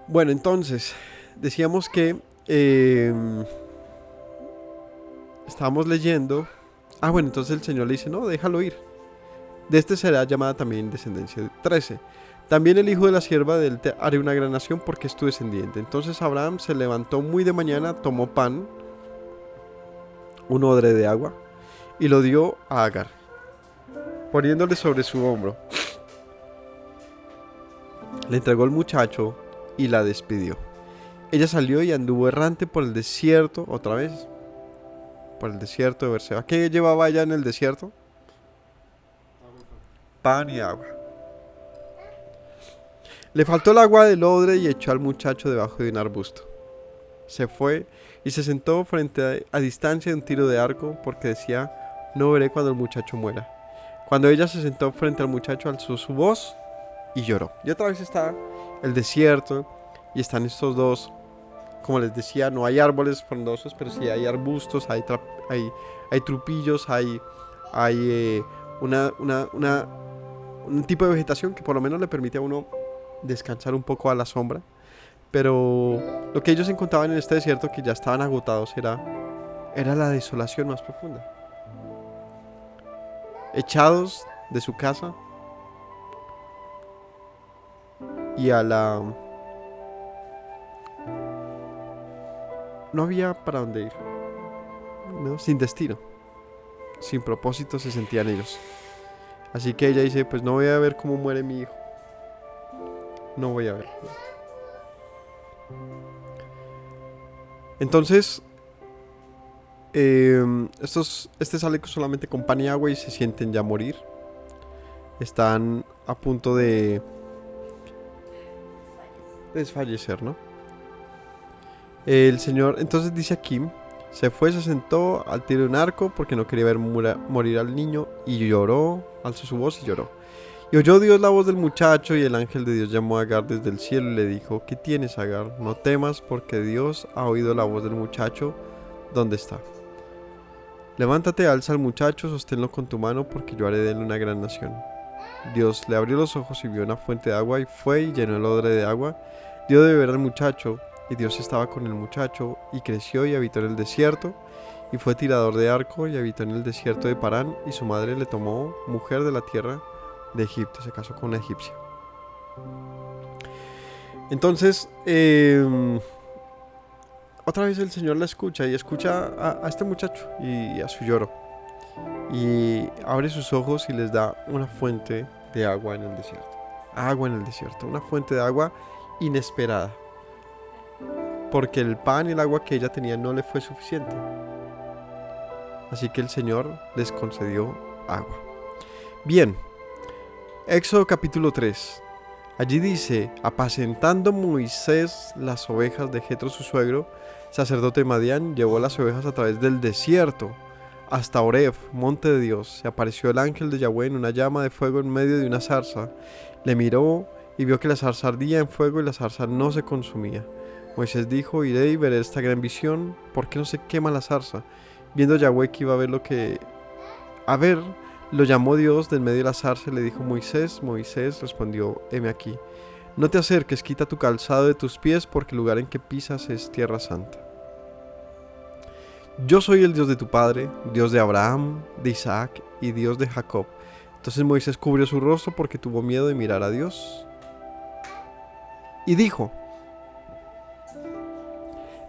Bueno, entonces, decíamos que estábamos leyendo. Bueno, entonces el Señor le dice, no, déjalo ir. De este será llamada también descendencia. 13. También el hijo de la sierva de él te haré una gran nación porque es tu descendiente. Entonces Abraham se levantó muy de mañana, tomó pan, un odre de agua, y lo dio a Agar, poniéndole sobre su hombro. Le entregó el muchacho y la despidió. Ella salió y anduvo errante por el desierto, otra vez, por el desierto de Berseba. ¿Qué llevaba ella en el desierto? Pan y agua. Le faltó el agua del odre y echó al muchacho debajo de un arbusto. Se fue y se sentó frente a distancia de un tiro de arco porque decía, no veré cuando el muchacho muera. Cuando ella se sentó frente al muchacho, alzó su voz y lloró. Y otra vez está el desierto y están estos dos, como les decía, no hay árboles frondosos, pero sí hay arbustos, hay trupillos, hay un tipo de vegetación que por lo menos le permite a uno descansar un poco a la sombra. Pero lo que ellos encontraban en este desierto, que ya estaban agotados, era era la desolación más profunda. Echados de su casa y no había para dónde ir, ¿no? Sin destino, sin propósito se sentían ellos. Así que ella dice, pues no voy a ver cómo muere mi hijo. No voy a ver. Entonces, este sale solamente con pan y agua y se sienten ya morir. Están a punto de desfallecer, ¿no? El Señor, entonces dice aquí, se fue, se sentó al tiro de un arco porque no quería ver morir al niño y lloró, alzó su voz y lloró. Y oyó Dios la voz del muchacho y el ángel de Dios llamó a Agar desde el cielo y le dijo, ¿qué tienes, Agar? No temas porque Dios ha oído la voz del muchacho. ¿Dónde está? Levántate, alza al muchacho, sosténlo con tu mano porque yo haré de él una gran nación. Dios le abrió los ojos y vio una fuente de agua y fue y llenó el odre de agua. Dio de beber al muchacho y Dios estaba con el muchacho y creció y habitó en el desierto y fue tirador de arco y habitó en el desierto de Parán y su madre le tomó mujer de la tierra de Egipto, se casó con una egipcia. Entonces, otra vez el Señor la escucha y escucha a este muchacho y a su lloro. Y abre sus ojos y les da una fuente de agua en el desierto. Agua en el desierto, una fuente de agua inesperada. Porque el pan y el agua que ella tenía no le fue suficiente. Así que el Señor les concedió agua. Bien, Éxodo capítulo 3. Allí dice, apacentando Moisés las ovejas de Jetro su suegro, sacerdote de Madián, llevó las ovejas a través del desierto hasta Oreb, monte de Dios. Se apareció el ángel de Yahweh en una llama de fuego en medio de una zarza. Le miró y vio que la zarza ardía en fuego y la zarza no se consumía. Moisés dijo, iré y veré esta gran visión, ¿por qué no se quema la zarza? Viendo Yahweh que iba a ver lo llamó Dios del medio de la zarza y le dijo, Moisés, Moisés, respondió, heme aquí. No te acerques, quita tu calzado de tus pies, porque el lugar en que pisas es tierra santa. Yo soy el Dios de tu padre, Dios de Abraham, de Isaac y Dios de Jacob. Entonces Moisés cubrió su rostro porque tuvo miedo de mirar a Dios. Y dijo,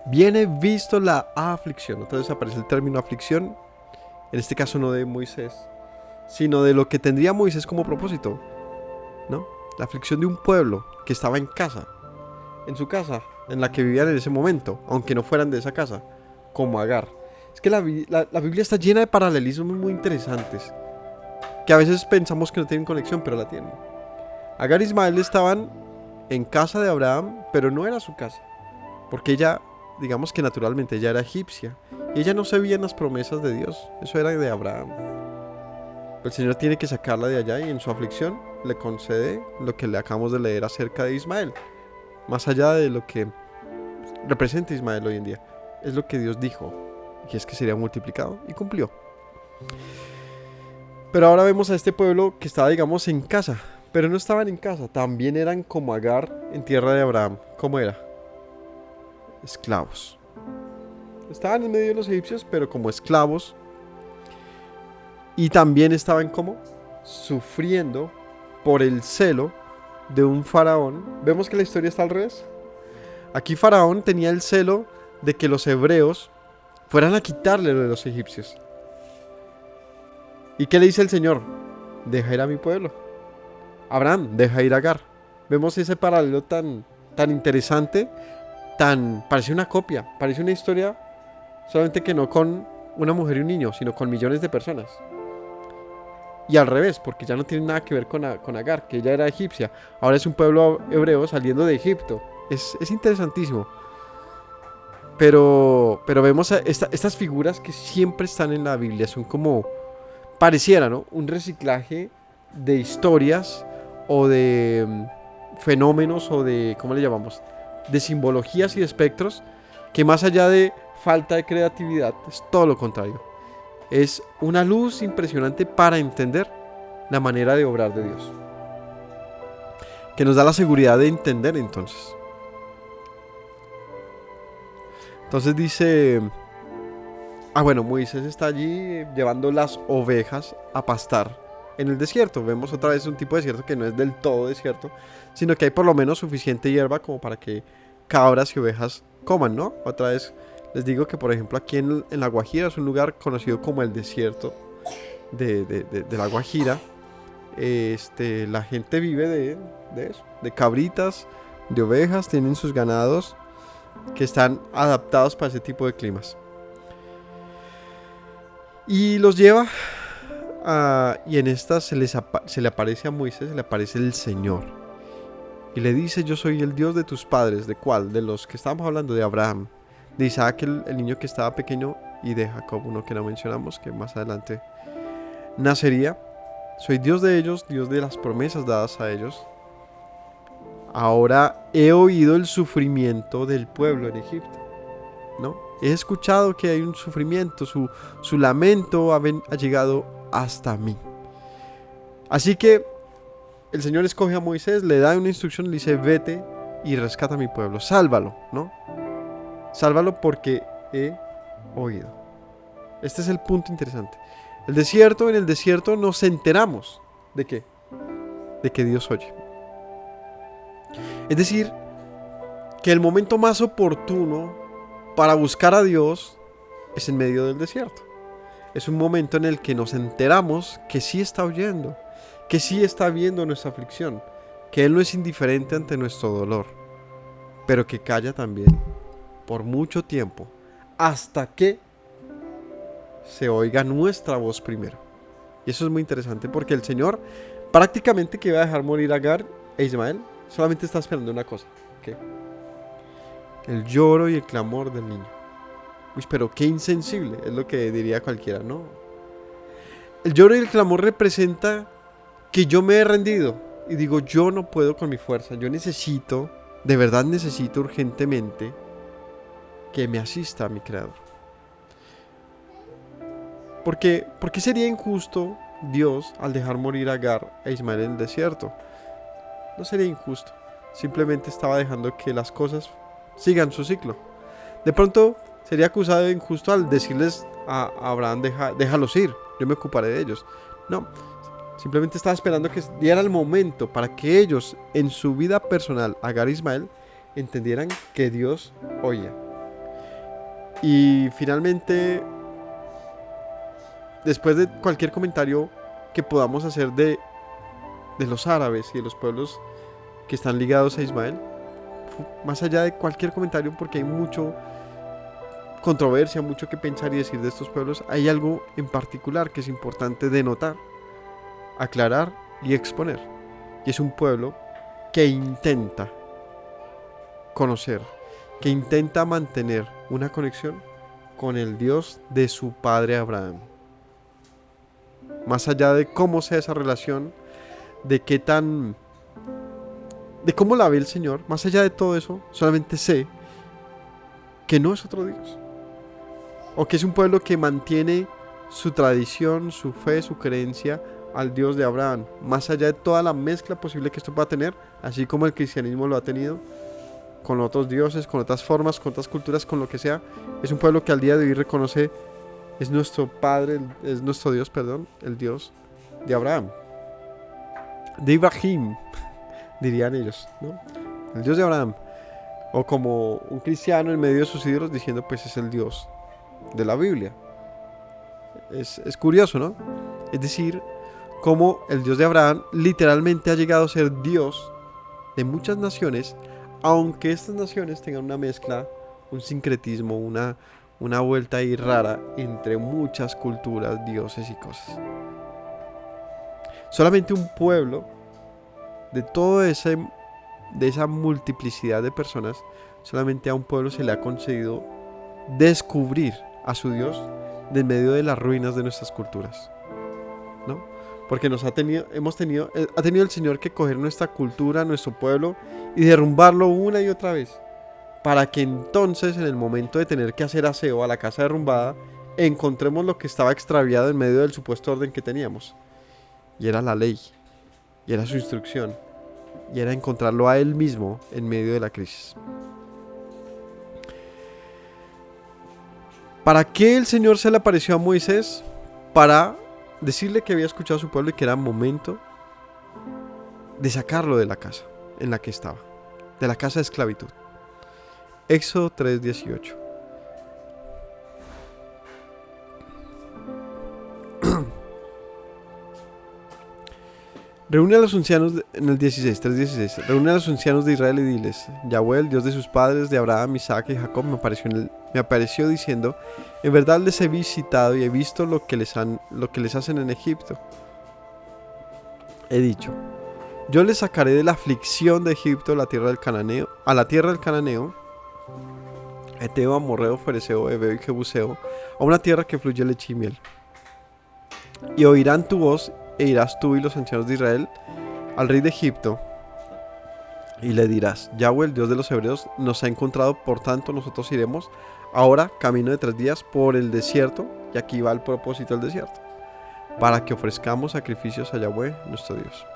bien he visto la aflicción. Entonces aparece el término aflicción, en este caso no de Moisés, sino de lo que tendría Moisés como propósito, ¿no? La aflicción de un pueblo que estaba en casa, en su casa, en la que vivían en ese momento, aunque no fueran de esa casa, como Agar. Es que la Biblia está llena de paralelismos muy interesantes, que a veces pensamos que no tienen conexión, pero la tienen. Agar y Ismael estaban en casa de Abraham, pero no era su casa, porque ella, digamos que naturalmente, ella era egipcia, y ella no se veía en las promesas de Dios, eso era de Abraham. El Señor tiene que sacarla de allá y en su aflicción le concede lo que le acabamos de leer acerca de Ismael. Más allá de lo que representa Ismael hoy en día, es lo que Dios dijo, y es que sería multiplicado, y cumplió. Pero ahora vemos a este pueblo que estaba, digamos, en casa, pero no estaban en casa, también eran como Agar en tierra de Abraham. ¿Cómo era? Esclavos. Estaban en medio de los egipcios, pero como esclavos. Y también estaban como sufriendo por el celo de un faraón. Vemos que la historia está al revés. Aquí Faraón tenía el celo de que los hebreos fueran a quitarle lo de los egipcios. ¿Y qué le dice el Señor? Deja ir a mi pueblo. Abraham, deja ir a Agar. Vemos ese paralelo tan interesante, parece una copia, parece una historia, solamente que no con una mujer y un niño, sino con millones de personas. Y al revés, porque ya no tiene nada que ver con Agar, que ella era egipcia. Ahora es un pueblo hebreo saliendo de Egipto. Es interesantísimo. Pero vemos estas figuras que siempre están en la Biblia. Son como, pareciera, ¿no? Un reciclaje de historias o de fenómenos o de, ¿cómo le llamamos? De simbologías y de espectros que más allá de falta de creatividad es todo lo contrario. Es una luz impresionante para entender la manera de obrar de Dios, que nos da la seguridad de entender entonces. Entonces dice Bueno, Moisés está allí llevando las ovejas a pastar en el desierto. Vemos otra vez un tipo de desierto que no es del todo desierto, sino que hay por lo menos suficiente hierba como para que cabras y ovejas coman, ¿no? Otra vez les digo que, por ejemplo, aquí en La Guajira es un lugar conocido como el desierto de La Guajira. La gente vive de eso, de cabritas, de ovejas, tienen sus ganados que están adaptados para ese tipo de climas. Y los lleva y en esta se le aparece a Moisés, se le aparece el Señor. Y le dice: yo soy el Dios de tus padres. ¿De cuál? De los que estábamos hablando, de Abraham, de Isaac, el niño que estaba pequeño, y de Jacob, uno que no mencionamos, que más adelante nacería. Soy Dios de ellos, Dios de las promesas dadas a ellos. Ahora he oído el sufrimiento del pueblo en Egipto, ¿no? He escuchado que hay un sufrimiento, su lamento ha llegado hasta mí. Así que el Señor escoge a Moisés, le da una instrucción, le dice: vete y rescata a mi pueblo, sálvalo, ¿no? Sálvalo porque he oído. Este es el punto interesante. En el desierto nos enteramos ¿de qué? De que Dios oye. Es decir, que el momento más oportuno para buscar a Dios es en medio del desierto. Es un momento en el que nos enteramos que sí está oyendo, que sí está viendo nuestra aflicción, que Él no es indiferente ante nuestro dolor, pero que calla también por mucho tiempo, hasta que se oiga nuestra voz primero. Y eso es muy interesante, porque el Señor prácticamente que iba a dejar morir a Agar e Ismael, solamente está esperando una cosa: ¿qué? El lloro y el clamor del niño. Uy, pero qué insensible, es lo que diría cualquiera, ¿no? El lloro y el clamor representa que yo me he rendido y digo: yo no puedo con mi fuerza, yo necesito, de verdad necesito urgentemente que me asista a mi Creador. ¿Por qué sería injusto Dios al dejar morir a Agar e Ismael en el desierto? No sería injusto, simplemente estaba dejando que las cosas sigan su ciclo. De pronto sería acusado de injusto al decirles a Abraham: déjalos ir, yo me ocuparé de ellos. No, simplemente estaba esperando que diera el momento para que ellos, en su vida personal, Agar e Ismael, entendieran que Dios oía. Y finalmente, después de cualquier comentario que podamos hacer de los árabes y de los pueblos que están ligados a Ismael, más allá de cualquier comentario, porque hay mucho controversia, mucho que pensar y decir de estos pueblos, hay algo en particular que es importante denotar, aclarar y exponer. Y es un pueblo que intenta conocer, que intenta mantener una conexión con el Dios de su padre Abraham. Más allá de cómo sea esa relación, de cómo la ve el Señor, más allá de todo eso, solamente sé que no es otro Dios. O que es un pueblo que mantiene su tradición, su fe, su creencia al Dios de Abraham, más allá de toda la mezcla posible que esto pueda tener, así como el cristianismo lo ha tenido, con otros dioses, con otras formas, con otras culturas, con lo que sea. Es un pueblo que al día de hoy reconoce: es nuestro Padre, es nuestro Dios, el Dios de Abraham, de Ibrahim, dirían ellos, ¿no? El Dios de Abraham. O como un cristiano en medio de sus ídolos diciendo: pues es el Dios de la Biblia. Es curioso, ¿no? Es decir, cómo el Dios de Abraham literalmente ha llegado a ser Dios de muchas naciones, aunque estas naciones tengan una mezcla, un sincretismo, una vuelta ahí rara entre muchas culturas, dioses y cosas. Solamente un pueblo de esa multiplicidad de personas, solamente a un pueblo se le ha concedido descubrir a su Dios de en medio de las ruinas de nuestras culturas, ¿no? Porque ha tenido el Señor que coger nuestra cultura, nuestro pueblo, y derrumbarlo una y otra vez, para que entonces, en el momento de tener que hacer aseo a la casa derrumbada, encontremos lo que estaba extraviado en medio del supuesto orden que teníamos. Y era la ley, y era su instrucción, y era encontrarlo a Él mismo en medio de la crisis. ¿Para qué el Señor se le apareció a Moisés? Para decirle que había escuchado a su pueblo y que era momento de sacarlo de la casa en la que estaba, de la casa de esclavitud. Éxodo 3:18. Reúne a los ancianos en el 3:16. Reúne a los ancianos de Israel y diles: Yahweh, el Dios de sus padres, de Abraham, Isaac y Jacob, me apareció diciendo: en verdad les he visitado y he visto lo que les hacen en Egipto. He dicho: yo les sacaré de la aflicción de Egipto a la tierra del Cananeo, Eteo, Amorreo, Fereceo, Heveo y Jebuseo, a una tierra que fluye leche y miel. Y oirán tu voz, e irás tú y los ancianos de Israel al rey de Egipto, y le dirás: Yahweh, el Dios de los hebreos, nos ha encontrado, por tanto nosotros iremos ahora camino de 3 días por el desierto, y aquí va el propósito del desierto, para que ofrezcamos sacrificios a Yahweh, nuestro Dios.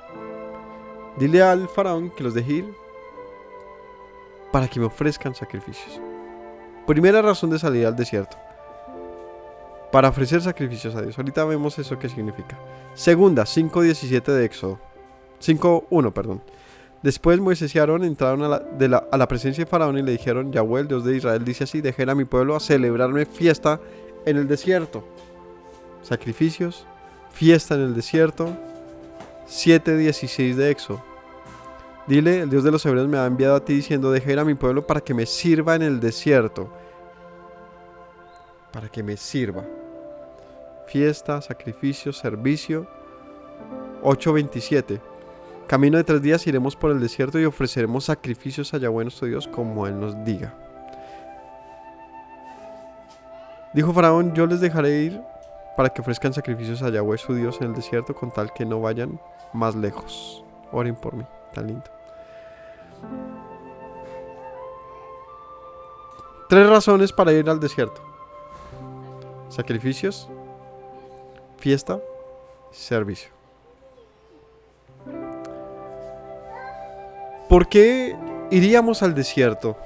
Dile al faraón que los deje ir para que me ofrezcan sacrificios. Primera razón de salir al desierto: para ofrecer sacrificios a Dios. Ahorita vemos eso qué significa. Segunda, 5:17 de Éxodo. 5:1, perdón. Después Moisés y Aarón entraron a la presencia de Faraón y le dijeron: Yahweh, el Dios de Israel, dice así: dejen a mi pueblo a celebrarme fiesta en el desierto. Sacrificios, fiesta en el desierto. 7:16 de Éxodo. Dile: el Dios de los hebreos me ha enviado a ti diciendo: dejen a mi pueblo para que me sirva en el desierto. Para que me sirva. Fiesta, sacrificio, servicio. 8:27. Camino de 3 días iremos por el desierto y ofreceremos sacrificios a Yahweh nuestro Dios como Él nos diga. Dijo Faraón: yo les dejaré ir para que ofrezcan sacrificios a Yahweh su Dios en el desierto, con tal que no vayan más lejos. Oren por mí, tan lindo. 3 razones para ir al desierto: sacrificios, fiesta, servicio. ¿Por qué iríamos al desierto?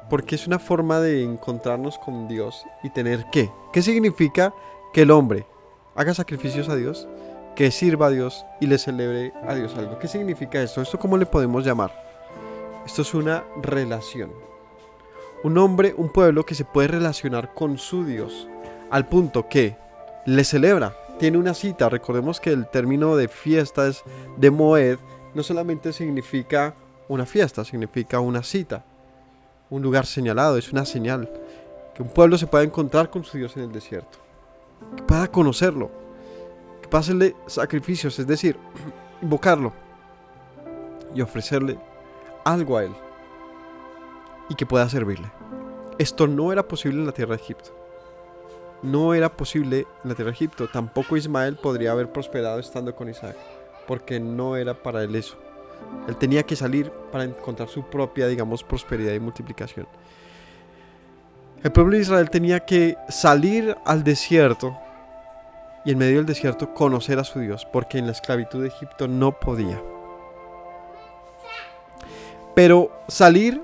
Porque es una forma de encontrarnos con Dios y tener ¿qué? ¿Qué significa que el hombre haga sacrificios a Dios, que sirva a Dios y le celebre a Dios algo? ¿Qué significa esto? ¿Esto cómo le podemos llamar? Esto es una relación. Un hombre, un pueblo que se puede relacionar con su Dios al punto que le celebra, tiene una cita. Recordemos que el término de fiesta es de Moed. No solamente significa una fiesta, significa una cita, un lugar señalado, es una señal. Que un pueblo se pueda encontrar con su Dios en el desierto, que pueda conocerlo, que pueda hacerle sacrificios, es decir, invocarlo y ofrecerle algo a Él y que pueda servirle. Esto no era posible en la tierra de Egipto. No era posible en la tierra de Egipto. Tampoco Ismael podría haber prosperado estando con Isaac, porque no era para él eso. Él tenía que salir para encontrar su propia, digamos, prosperidad y multiplicación. El pueblo de Israel tenía que salir al desierto y en medio del desierto conocer a su Dios, porque en la esclavitud de Egipto no podía. Pero salir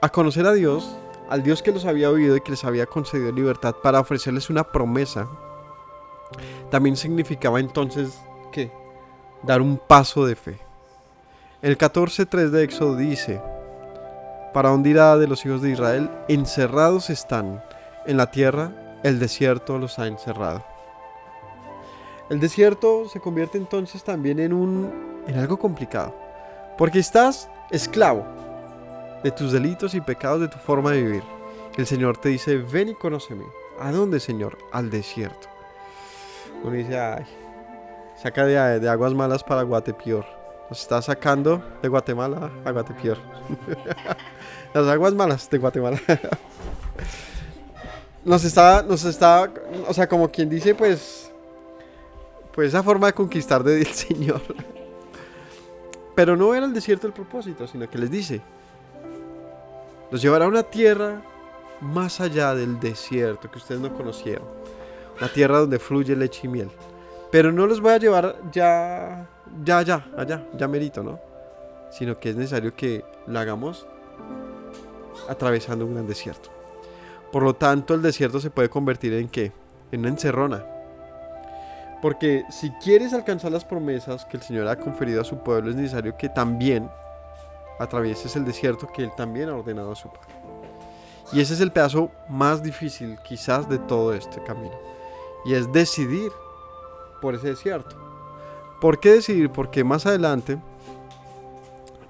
a conocer a Dios, al Dios que los había oído y que les había concedido libertad para ofrecerles una promesa, también significaba entonces ¿qué? Dar un paso de fe. El 14:3 de Éxodo dice: ¿para dónde irá de los hijos de Israel? Encerrados están en la tierra, el desierto los ha encerrado. El desierto se convierte entonces también en algo complicado, porque estás esclavo de tus delitos y pecados, de tu forma de vivir. El Señor te dice: ven y conóceme. ¿A dónde, Señor? Al desierto. Uno dice: ay, saca de aguas malas para Guatepeor. Nos está sacando de Guatemala a Guatepeor. Las aguas malas de Guatemala. Nos está, o sea, como quien dice, pues esa forma de conquistar del Señor. Pero no era el desierto el propósito, sino que les dice: los llevará a una tierra más allá del desierto que ustedes no conocieron. Una tierra donde fluye leche y miel. Pero no los voy a llevar allá, merito, ¿no? Sino que es necesario que lo hagamos atravesando un gran desierto. Por lo tanto, el desierto se puede convertir en ¿qué? En una encerrona. Porque si quieres alcanzar las promesas que el Señor ha conferido a su pueblo, es necesario que también atravieses el desierto que Él también ha ordenado a su pueblo. Y ese es el pedazo más difícil quizás de todo este camino. Y es decidir por ese desierto. ¿Por qué decidir? Porque más adelante,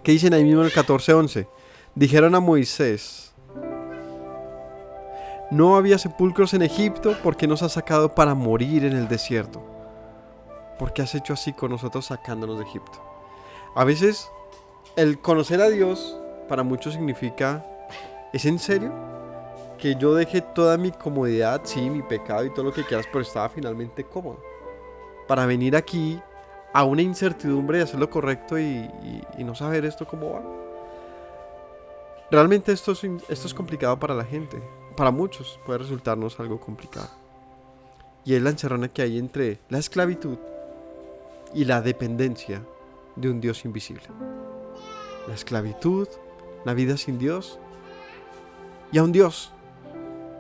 ¿qué dicen ahí mismo en el 14:11? Dijeron a Moisés: no había sepulcros en Egipto, ¿por qué nos has sacado para morir en el desierto? ¿Por qué has hecho así con nosotros sacándonos de Egipto? A veces el conocer a Dios para muchos significa: ¿es en serio? Que yo dejé toda mi comodidad, sí, mi pecado y todo lo que quieras, pero estaba finalmente cómodo. Para venir aquí a una incertidumbre de hacer lo correcto y no saber esto cómo va. Realmente esto es complicado para la gente. Para muchos puede resultarnos algo complicado. Y es la encerrona que hay entre la esclavitud y la dependencia de un Dios invisible. La esclavitud, la vida sin Dios y a un Dios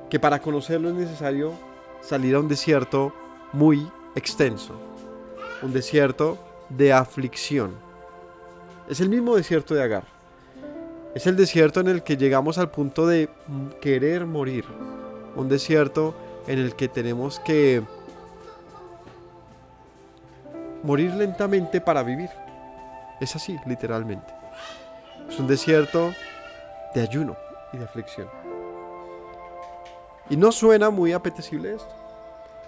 que para conocerlo es necesario salir a un desierto muy extenso, un desierto de aflicción. Es el mismo desierto de Agar. Es el desierto en el que llegamos al punto de querer morir, un desierto en el que tenemos que morir lentamente para vivir. Es así, literalmente. Es un desierto de ayuno y de aflicción. Y no suena muy apetecible esto,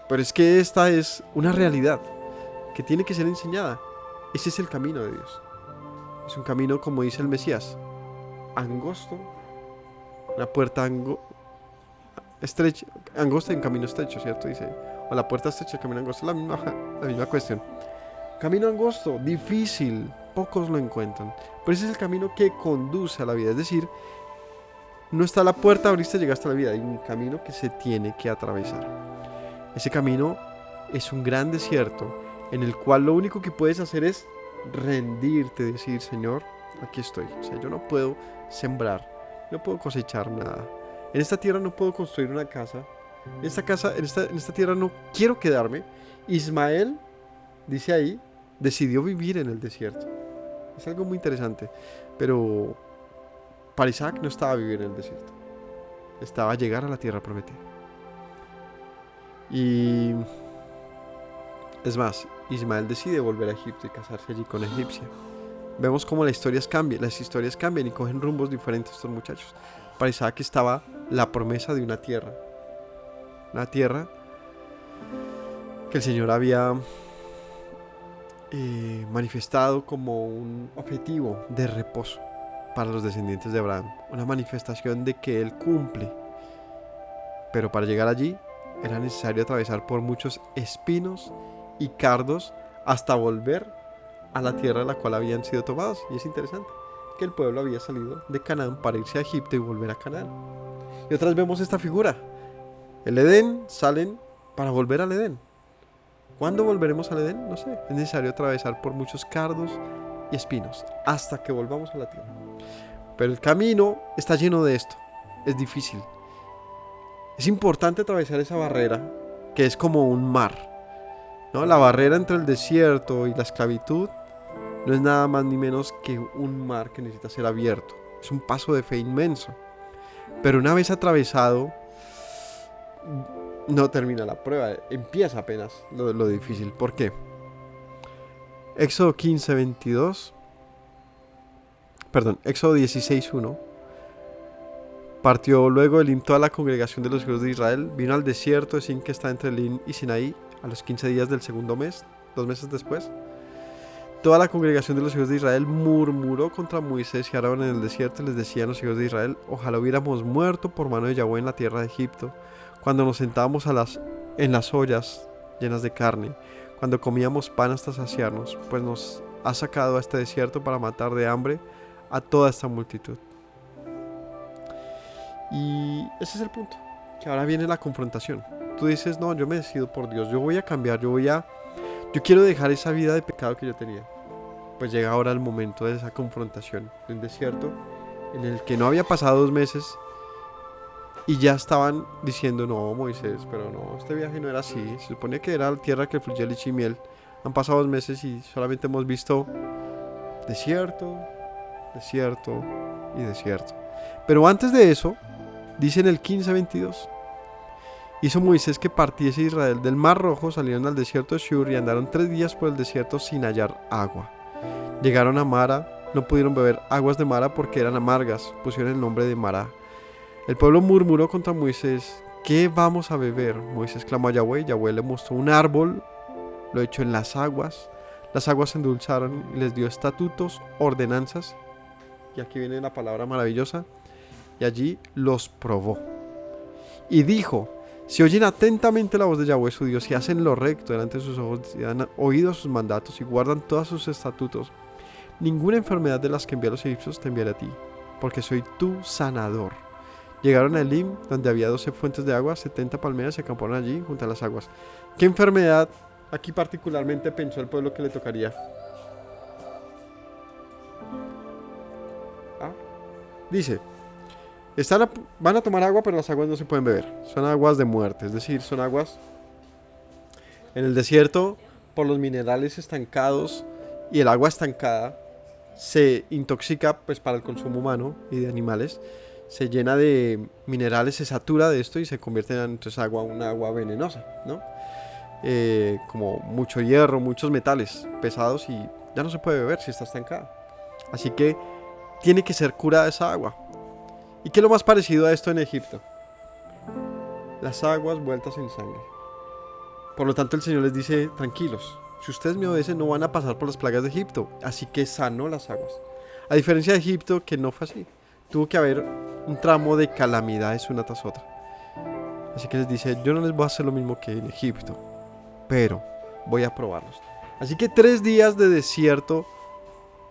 pero es que esta es una realidad que tiene que ser enseñada. Ese es el camino de Dios. Es un camino, como dice el Mesías, angosto, una puerta estrecha, angosta y un camino estrecho, ¿cierto? Dice, o la puerta estrecha, el camino angosto, la misma cuestión. Camino angosto, difícil, pocos lo encuentran, pero ese es el camino que conduce a la vida, es decir, no está la puerta, abriste, llegaste a la vida. Hay un camino que se tiene que atravesar. Ese camino es un gran desierto en el cual lo único que puedes hacer es rendirte, decir: Señor, aquí estoy. O sea, yo no puedo sembrar, no puedo cosechar nada. En esta tierra no puedo construir una casa. En esta tierra no quiero quedarme. Ismael, dice ahí, decidió vivir en el desierto. Es algo muy interesante, pero para Isaac no estaba vivir en el desierto, estaba llegar a la tierra prometida. Y es más, Ismael decide volver a Egipto y casarse allí con egipcia. Vemos cómo las historias cambian y cogen rumbos diferentes estos muchachos. Para Isaac estaba la promesa de una tierra que el Señor había manifestado como un objetivo de reposo para los descendientes de Abraham, una manifestación de que Él cumple. Pero para llegar allí era necesario atravesar por muchos espinos y cardos hasta volver a la tierra de la cual habían sido tomados. Y es interesante que el pueblo había salido de Canaán para irse a Egipto y volver a Canaán. Y otra vez vemos esta figura. El Edén, salen para volver al Edén. ¿Cuándo volveremos al Edén? No sé. Es necesario atravesar por muchos cardos y espinos hasta que volvamos a la tierra. Pero el camino está lleno de esto. Es difícil. Es importante atravesar esa barrera que es como un mar, ¿no? La barrera entre el desierto y la esclavitud no es nada más ni menos que un mar que necesita ser abierto. Es un paso de fe inmenso. Pero una vez atravesado, no termina la prueba. Empieza apenas lo difícil. ¿Por qué? Éxodo 16:1. Partió luego Elim toda la congregación de los hijos de Israel, vino al desierto de Sin, que está entre Elim y Sinaí, a los 15 días del segundo mes, 2 meses después. Toda la congregación de los hijos de Israel murmuró contra Moisés y Aarón en el desierto, y les decían los hijos de Israel: ojalá hubiéramos muerto por mano de Yahweh en la tierra de Egipto, cuando nos sentábamos en las ollas llenas de carne, cuando comíamos pan hasta saciarnos, pues nos ha sacado a este desierto para matar de hambre a toda esta multitud. Y ese es el punto, que ahora viene la confrontación. Tú dices: no, yo me decido por Dios, yo voy a cambiar, yo quiero dejar esa vida de pecado que yo tenía. Pues llega ahora el momento de esa confrontación, de un desierto en el que no había pasado 2 meses Y ya estaban diciendo, no, Moisés, pero no, este viaje no era así. Se supone que era la tierra que fluye leche y miel. Han pasado 2 meses y solamente hemos visto desierto, desierto y desierto. Pero antes de eso, dice en el 15:22, hizo Moisés que partiese Israel del Mar Rojo, salieron al desierto de Shur y andaron 3 días por el desierto sin hallar agua. Llegaron a Mara, no pudieron beber aguas de Mara porque eran amargas, pusieron el nombre de Mara. El pueblo murmuró contra Moisés, ¿qué vamos a beber? Moisés clamó a Yahweh, Yahweh le mostró un árbol, lo echó en las aguas se endulzaron y les dio estatutos, ordenanzas, y aquí viene la palabra maravillosa, y allí los probó. Y dijo, si oyen atentamente la voz de Yahweh su Dios y hacen lo recto delante de sus ojos y dan oído sus mandatos y guardan todos sus estatutos, ninguna enfermedad de las que envié a los egipcios te enviaré a ti, porque soy tu sanador. Llegaron a Elim, donde había 12 fuentes de agua, 70 palmeras, y acamparon allí junto a las aguas. ¿Qué enfermedad aquí particularmente pensó el pueblo que le tocaría? Dice, van a tomar agua, pero las aguas no se pueden beber. Son aguas de muerte, es decir, son aguas en el desierto por los minerales estancados, y el agua estancada se intoxica pues para el consumo humano y de animales. Se llena de minerales, se satura de esto y se convierte en entonces una agua venenosa, ¿no? Como mucho hierro, muchos metales pesados, y ya no se puede beber si está estancada. Así que tiene que ser curada esa agua. ¿Y qué es lo más parecido a esto en Egipto? Las aguas vueltas en sangre. Por lo tanto el Señor les dice, tranquilos, si ustedes me obedecen no van a pasar por las plagas de Egipto. Así que sanó las aguas. A diferencia de Egipto, que no fue así. Tuvo que haber un tramo de calamidades una tras otra. Así que les dice, yo no les voy a hacer lo mismo que en Egipto, pero voy a probarlos. Así que 3 días de desierto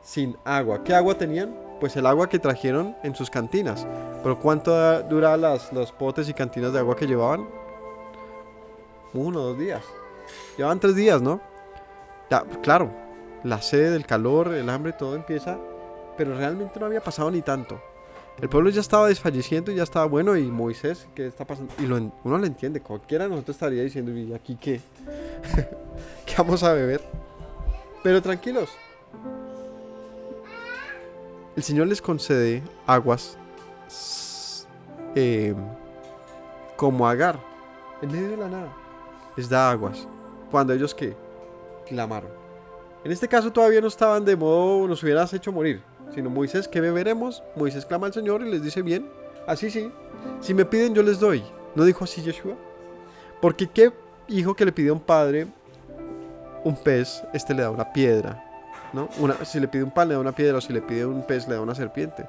sin agua. ¿Qué agua tenían? Pues el agua que trajeron en sus cantinas. Pero ¿cuánto dura los potes y cantinas de agua que llevaban? 1 o 2 días. Llevaban 3 días, ¿no? Ya, claro, la sed, el calor, el hambre, todo empieza, pero realmente no había pasado ni tanto. El pueblo ya estaba desfalleciendo y ya estaba bueno. Y Moisés, ¿qué está pasando? Y uno lo entiende. Cualquiera de nosotros estaría diciendo, ¿y aquí qué? ¿Qué vamos a beber? Pero tranquilos. El Señor les concede aguas como Agar, en medio de la nada. Les da aguas. Cuando ellos, ¿qué? Clamaron. En este caso todavía no estaban de modo, nos hubieras hecho morir. Sino Moisés, ¿qué beberemos? Moisés clama al Señor y les dice, bien, así sí. Si me piden yo les doy. ¿No dijo así Yeshua? Porque ¿qué hijo que le pide a un padre un pez, le da una piedra? ¿No? Si le pide un pan le da una piedra, o si le pide un pez le da una serpiente.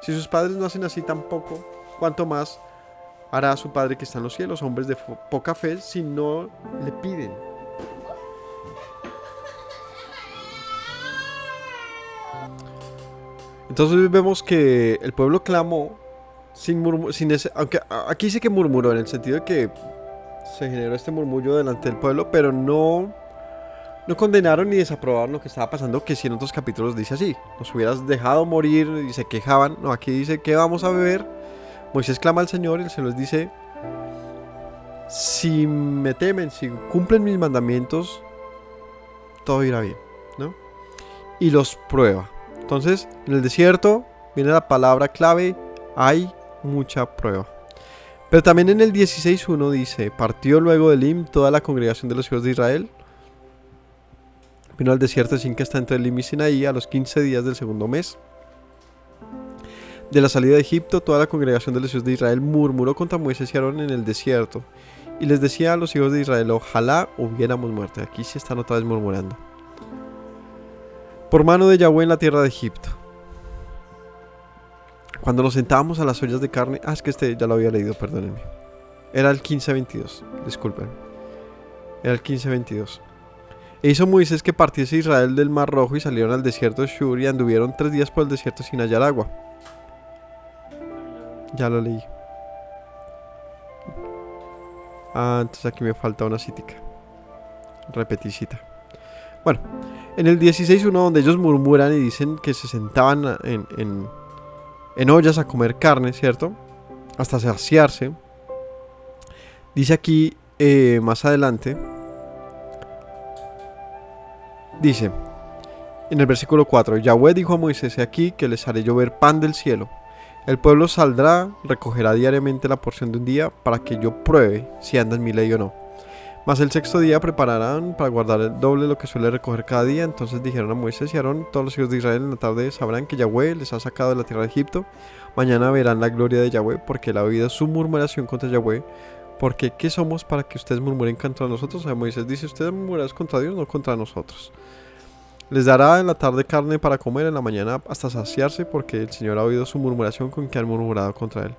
Si sus padres no hacen así tampoco, ¿cuánto más hará su Padre que está en los cielos? Hombres de poca fe, si no le piden. Entonces vemos que el pueblo clamó aunque aquí dice que murmuró, en el sentido de que se generó este murmullo delante del pueblo, pero no condenaron ni desaprobaron lo que estaba pasando, que si en otros capítulos dice así, nos hubieras dejado morir, y se quejaban. No, aquí dice, ¿qué vamos a beber? Moisés clama al Señor y el Señor les dice, si me temen, si cumplen mis mandamientos, todo irá bien, ¿no? Y los prueba. Entonces, en el desierto viene la palabra clave, hay mucha prueba. Pero también en el 16:1 dice, partió luego de Elim toda la congregación de los hijos de Israel, vino al desierto de Sin, que está entre Elim y Sinaí, a los 15 días del 2.º mes de la salida de Egipto. Toda la congregación de los hijos de Israel murmuró contra Moisés y Aarón en el desierto, y les decía a los hijos de Israel, ojalá hubiéramos muerto. Aquí sí están otra vez murmurando. Por mano de Yahweh en la tierra de Egipto. Cuando nos sentábamos a las ollas de carne, es que ya lo había leído, perdónenme. Era el 15:22, disculpen. Era el 15:22. E hizo Moisés que partiese Israel del Mar Rojo y salieron al desierto de Shur y anduvieron 3 días por el desierto sin hallar agua. Ya lo leí. Entonces aquí me falta una citica. Repeticita. Bueno, en el 16:1, donde ellos murmuran y dicen que se sentaban en ollas a comer carne, ¿cierto? hasta saciarse. Dice aquí más adelante, dice en el versículo 4, Yahweh dijo a Moisés: he aquí que les haré llover pan del cielo. El pueblo saldrá, recogerá diariamente la porción de un día para que yo pruebe si anda en mi ley o no. Mas el sexto día prepararán para guardar el doble lo que suele recoger cada día. Entonces dijeron a Moisés y Aarón: todos los hijos de Israel en la tarde sabrán que Yahweh les ha sacado de la tierra de Egipto. Mañana verán la gloria de Yahweh, porque él ha oído su murmuración contra Yahweh. Porque ¿qué somos para que ustedes murmuren contra nosotros? A Moisés dice: ustedes murmuran contra Dios, no contra nosotros. Les dará en la tarde carne para comer, en la mañana hasta saciarse, porque el Señor ha oído su murmuración con que han murmurado contra él.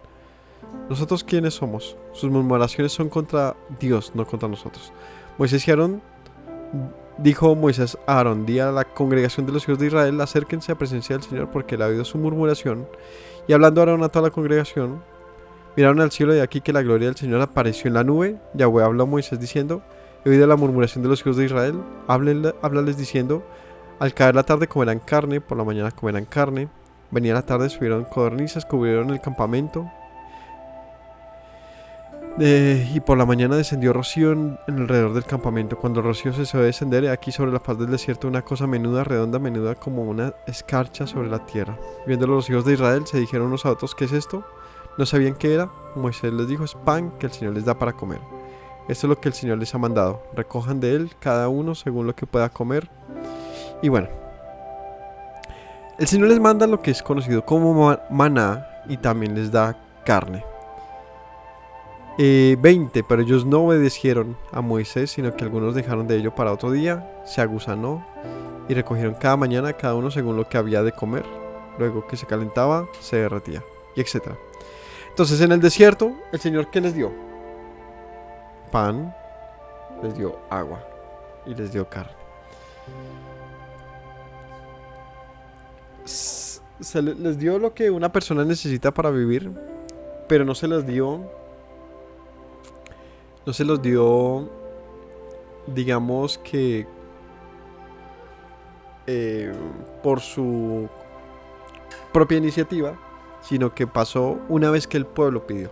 ¿Nosotros quiénes somos? Sus murmuraciones son contra Dios, no contra nosotros. Moisés y Aarón, dijo Moisés a Aarón: di a la congregación de los hijos de Israel, acérquense a presencia del Señor, porque él ha oído su murmuración. Y hablando Aarón a toda la congregación, miraron al cielo, y aquí que la gloria del Señor apareció en la nube. Yahweh habló a Moisés diciendo: he oído la murmuración de los hijos de Israel, háblales diciendo: al caer la tarde comerán carne, por la mañana comerán carne. Venía la tarde, subieron codornices, cubrieron el campamento. Y por la mañana descendió rocío en alrededor del campamento. Cuando el rocío cesó de descender, aquí sobre la faz del desierto una cosa menuda, redonda, menuda como una escarcha sobre la tierra. Viéndolo los hijos de Israel, se dijeron unos a otros: ¿qué es esto? No sabían qué era. Moisés les dijo: es pan que el Señor les da para comer. Esto es lo que el Señor les ha mandado. Recojan de él cada uno según lo que pueda comer. Y bueno, el Señor les manda lo que es conocido como maná, y también les da carne. 20, pero ellos no obedecieron a Moisés, sino que algunos dejaron de ello para otro día, se agusanó, y recogieron cada mañana cada uno según lo que había de comer. Luego que se calentaba, se derretía, y etc. Entonces en el desierto, ¿el Señor qué les dio? Pan, les dio agua, y les dio carne. Les dio lo que una persona necesita para vivir, pero no se los dio, digamos que por su propia iniciativa, sino que pasó una vez que el pueblo pidió.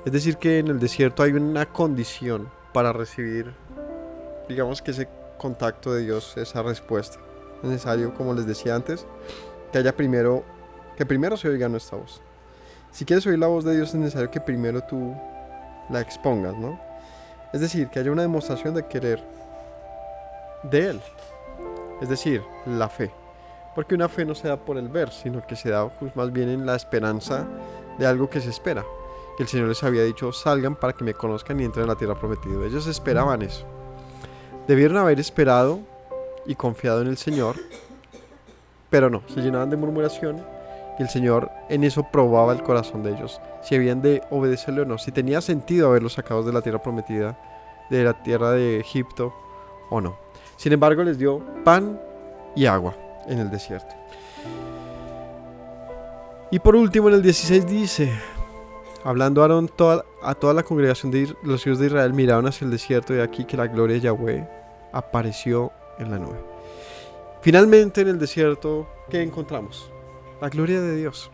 Es decir, que en el desierto hay una condición para recibir, digamos que ese contacto de Dios, esa respuesta. Es necesario, como les decía antes, que primero se oiga nuestra voz. Si quieres oír la voz de Dios, es necesario que primero tú la expongas, ¿no? Es decir, que haya una demostración de querer de Él. Es decir, la fe. Porque una fe no se da por el ver, sino que se da pues, más bien en la esperanza de algo que se espera. Que el Señor les había dicho: salgan para que me conozcan y entren en la tierra prometida. Ellos esperaban eso. Debieron haber esperado y confiado en el Señor, pero no, se llenaban de murmuración, y el Señor en eso probaba el corazón de ellos, si habían de obedecerle o no, si tenía sentido haberlos sacado de la tierra prometida, de la tierra de Egipto o no. Sin embargo, les dio pan y agua en el desierto. Y por último, en el 16 dice: hablando Aarón a toda la congregación de los hijos de Israel, miraron hacia el desierto, y aquí que la gloria de Yahweh apareció en la nube. Finalmente, en el desierto, ¿qué encontramos? La gloria de Dios.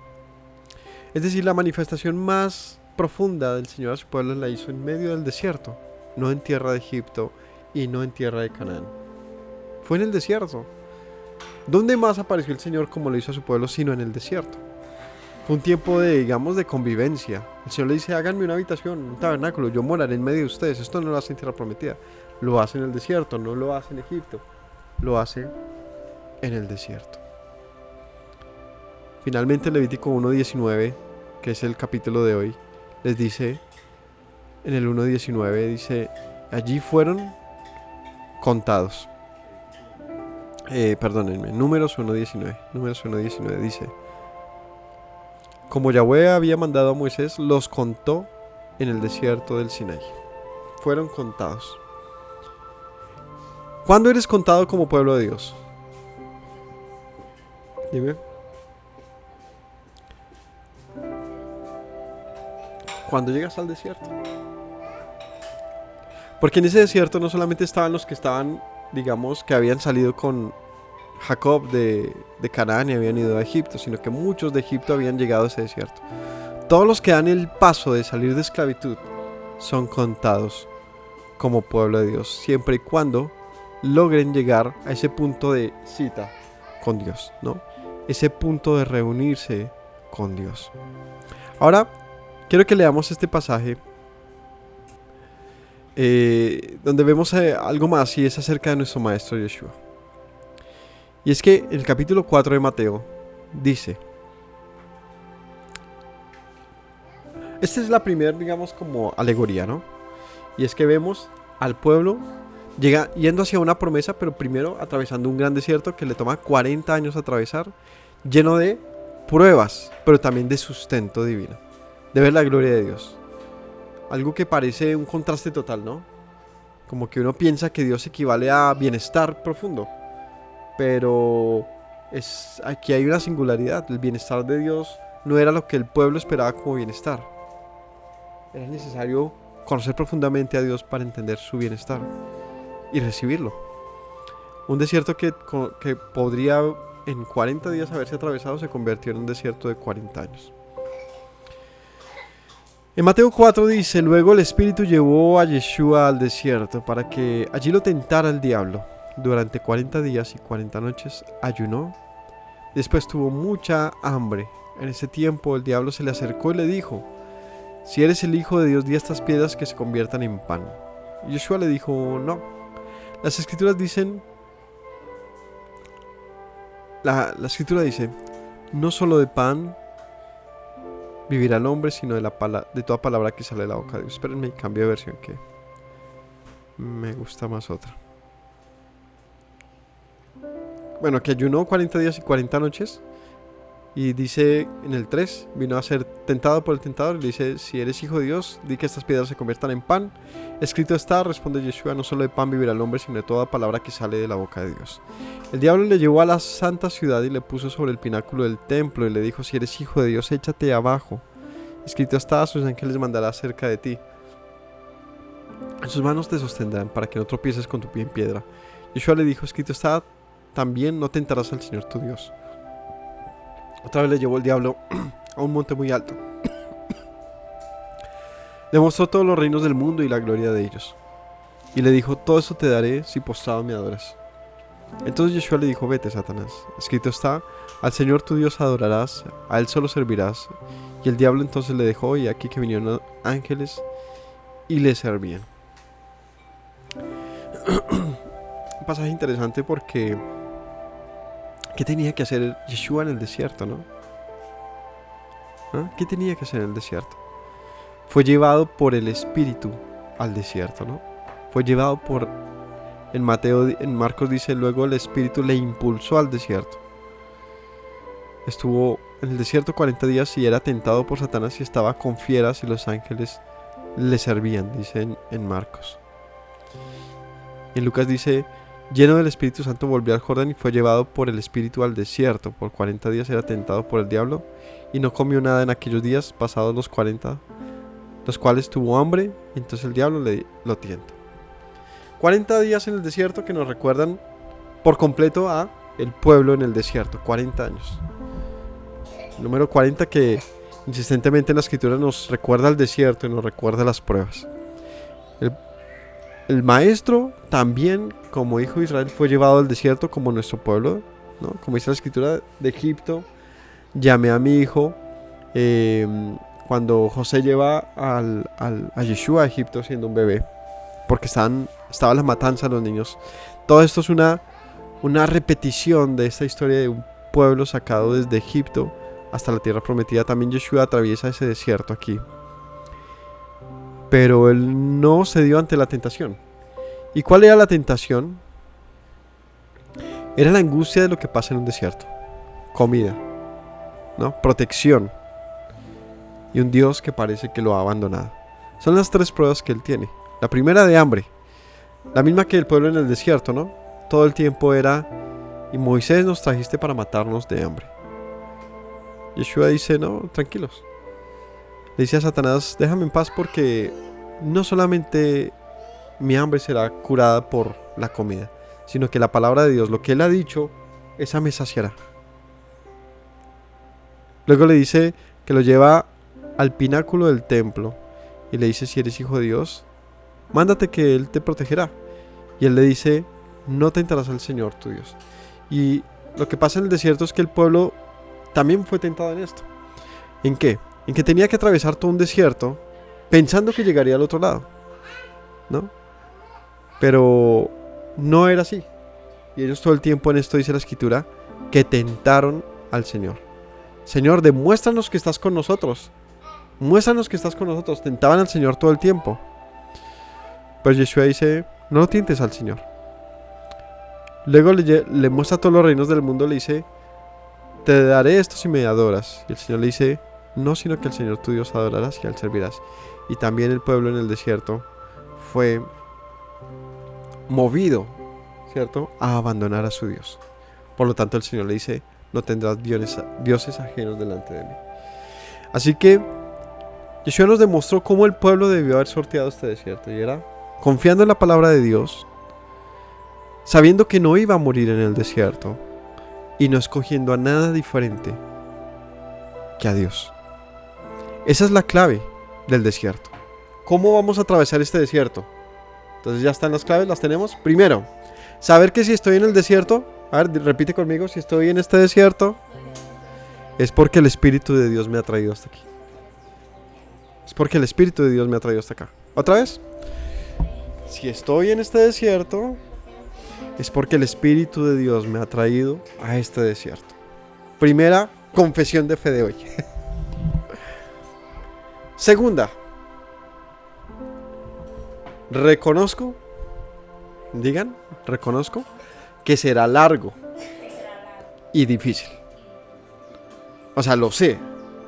Es decir, la manifestación más profunda del Señor a su pueblo la hizo en medio del desierto, no en tierra de Egipto y no en tierra de Canaán. Fue en el desierto. ¿Dónde más apareció el Señor como lo hizo a su pueblo sino en el desierto? Fue un tiempo de, digamos, de convivencia. El Señor le dice: háganme una habitación, un tabernáculo, yo moraré en medio de ustedes. Esto no lo hace en tierra prometida, lo hace en el desierto, no lo hace en Egipto, lo hace en el desierto. Finalmente, Levítico 1:19, que es el capítulo de hoy, les dice, en el 1:19 dice: allí fueron contados. Perdónenme, Números 1:19 dice: como Yahweh había mandado a Moisés, los contó en el desierto del Sinaí. Fueron contados. ¿Cuándo eres contado como pueblo de Dios? Dime. Cuando llegas al desierto. Porque en ese desierto no solamente estaban los que estaban, digamos, que habían salido con Jacob de Canaán y habían ido a Egipto, sino que muchos de Egipto habían llegado a ese desierto. Todos los que dan el paso de salir de esclavitud son contados como pueblo de Dios, siempre y cuando logren llegar a ese punto de cita con Dios, ¿no? Ese punto de reunirse con Dios. Ahora, quiero que leamos este pasaje donde vemos algo más, y es acerca de nuestro maestro Yeshua. Y es que en el capítulo 4 de Mateo dice, esta es la primera, digamos, como alegoría, ¿no? Y es que vemos al pueblo yendo hacia una promesa, pero primero atravesando un gran desierto que le toma 40 años atravesar, lleno de pruebas, pero también de sustento divino, de ver la gloria de Dios. Algo que parece un contraste total, ¿no? Como que uno piensa que Dios equivale a bienestar profundo, pero aquí hay una singularidad. El bienestar de Dios no era lo que el pueblo esperaba como bienestar. Era necesario conocer profundamente a Dios para entender su bienestar y recibirlo. Un desierto que podría en 40 días haberse atravesado se convirtió en un desierto de 40 años. En Mateo 4 dice, luego el Espíritu llevó a Yeshua al desierto para que allí lo tentara el diablo. Durante 40 días y 40 noches ayunó. Después tuvo mucha hambre. En ese tiempo el diablo se le acercó y le dijo, si eres el Hijo de Dios, di a estas piedras que se conviertan en pan. Y Yeshua le dijo, no. Las escrituras dicen, la escritura dice, no solo de pan vivirá el hombre, sino de toda palabra que sale de la boca de Dios. Espérenme, cambio de versión que me gusta más otra. Bueno, que ayunó 40 días y 40 noches. Y dice en el 3, vino a ser tentado por el tentador. Y le dice, si eres hijo de Dios, di que estas piedras se conviertan en pan. Escrito está, responde Yeshua, no solo de pan vivirá el hombre, sino de toda palabra que sale de la boca de Dios. El diablo le llevó a la santa ciudad y le puso sobre el pináculo del templo. Y le dijo, si eres hijo de Dios, échate abajo. Escrito está, a sus ángeles mandará cerca de ti. En sus manos te sostendrán para que no tropieces con tu pie en piedra. Yeshua le dijo, escrito está, también no tentarás al Señor tu Dios. Otra vez le llevó el diablo a un monte muy alto. Le mostró todos los reinos del mundo y la gloria de ellos. Y le dijo, todo eso te daré si postrado me adoras. Entonces Yeshua le dijo, vete, Satanás. Escrito está, al Señor tu Dios adorarás, a Él solo servirás. Y el diablo entonces le dejó, y aquí que vinieron ángeles y le servían. Un pasaje interesante porque ¿qué tenía que hacer Yeshua en el desierto, no? ¿Ah? ¿Qué tenía que hacer en el desierto? Fue llevado por el Espíritu al desierto, ¿no? Fue llevado en Marcos dice, luego el Espíritu le impulsó al desierto. Estuvo en el desierto 40 días y era tentado por Satanás y estaba con fieras y los ángeles le servían, dice en Marcos. En Lucas dice, lleno del Espíritu Santo volvió al Jordán y fue llevado por el Espíritu al desierto. Por 40 días era tentado por el diablo y no comió nada en aquellos días pasados los 40, los cuales tuvo hambre, y entonces el diablo lo tienta. 40 días en el desierto que nos recuerdan por completo a el pueblo en el desierto, 40 años. El número 40 que insistentemente en la escritura nos recuerda al desierto y nos recuerda las pruebas. El maestro también, como hijo de Israel, fue llevado al desierto como nuestro pueblo, ¿no? Como dice la escritura de Egipto, llamé a mi hijo. Cuando José lleva a Yeshua a Egipto siendo un bebé, porque estaba la matanza de los niños. Todo esto es una repetición de esta historia de un pueblo sacado desde Egipto hasta la tierra prometida. También Yeshua atraviesa ese desierto aquí. Pero él no cedió ante la tentación. ¿Y cuál era la tentación? Era la angustia de lo que pasa en un desierto. Comida, ¿no? Protección. Y un Dios que parece que lo ha abandonado. Son las tres pruebas que él tiene. La primera de hambre. La misma que el pueblo en el desierto, ¿no? Todo el tiempo era, y Moisés nos trajiste para matarnos de hambre. Yeshua dice, no, tranquilos. Le dice a Satanás, déjame en paz porque no solamente mi hambre será curada por la comida, sino que la palabra de Dios, lo que Él ha dicho, esa me saciará. Luego le dice que lo lleva al pináculo del templo y le dice: si eres hijo de Dios, mándate que Él te protegerá. Y Él le dice: no tentarás al Señor tu Dios. Y lo que pasa en el desierto es que el pueblo también fue tentado en esto. ¿En qué? En que tenía que atravesar todo un desierto pensando que llegaría al otro lado, ¿no? Pero no era así. Y ellos todo el tiempo, en esto dice la Escritura, que tentaron al Señor. Señor, demuéstranos que estás con nosotros. Muéstranos que estás con nosotros. Tentaban al Señor todo el tiempo. Pero Yeshua dice: no lo tientes al Señor. Luego le muestra todos los reinos del mundo. Le dice: te daré esto si me adoras. Y el Señor le dice: no, sino que al Señor tu Dios adorarás y a Él servirás. Y también el pueblo en el desierto fue movido, ¿cierto?, a abandonar a su Dios. Por lo tanto, el Señor le dice: no tendrás dioses ajenos delante de mí. Así que Yeshua nos demostró cómo el pueblo debió haber sorteado este desierto. Y era confiando en la palabra de Dios, sabiendo que no iba a morir en el desierto, y no escogiendo a nada diferente que a Dios. Esa es la clave del desierto. ¿Cómo vamos a atravesar este desierto? Entonces ya están las claves, las tenemos. Primero, saber que si estoy en el desierto, a ver, repite conmigo: si estoy en este desierto, es porque el Espíritu de Dios me ha traído hasta aquí. Es porque el Espíritu de Dios me ha traído hasta acá. ¿Otra vez? Si estoy en este desierto, es porque el Espíritu de Dios me ha traído a este desierto. Primera confesión de fe de hoy. Segunda, reconozco que será largo y difícil. O sea, lo sé.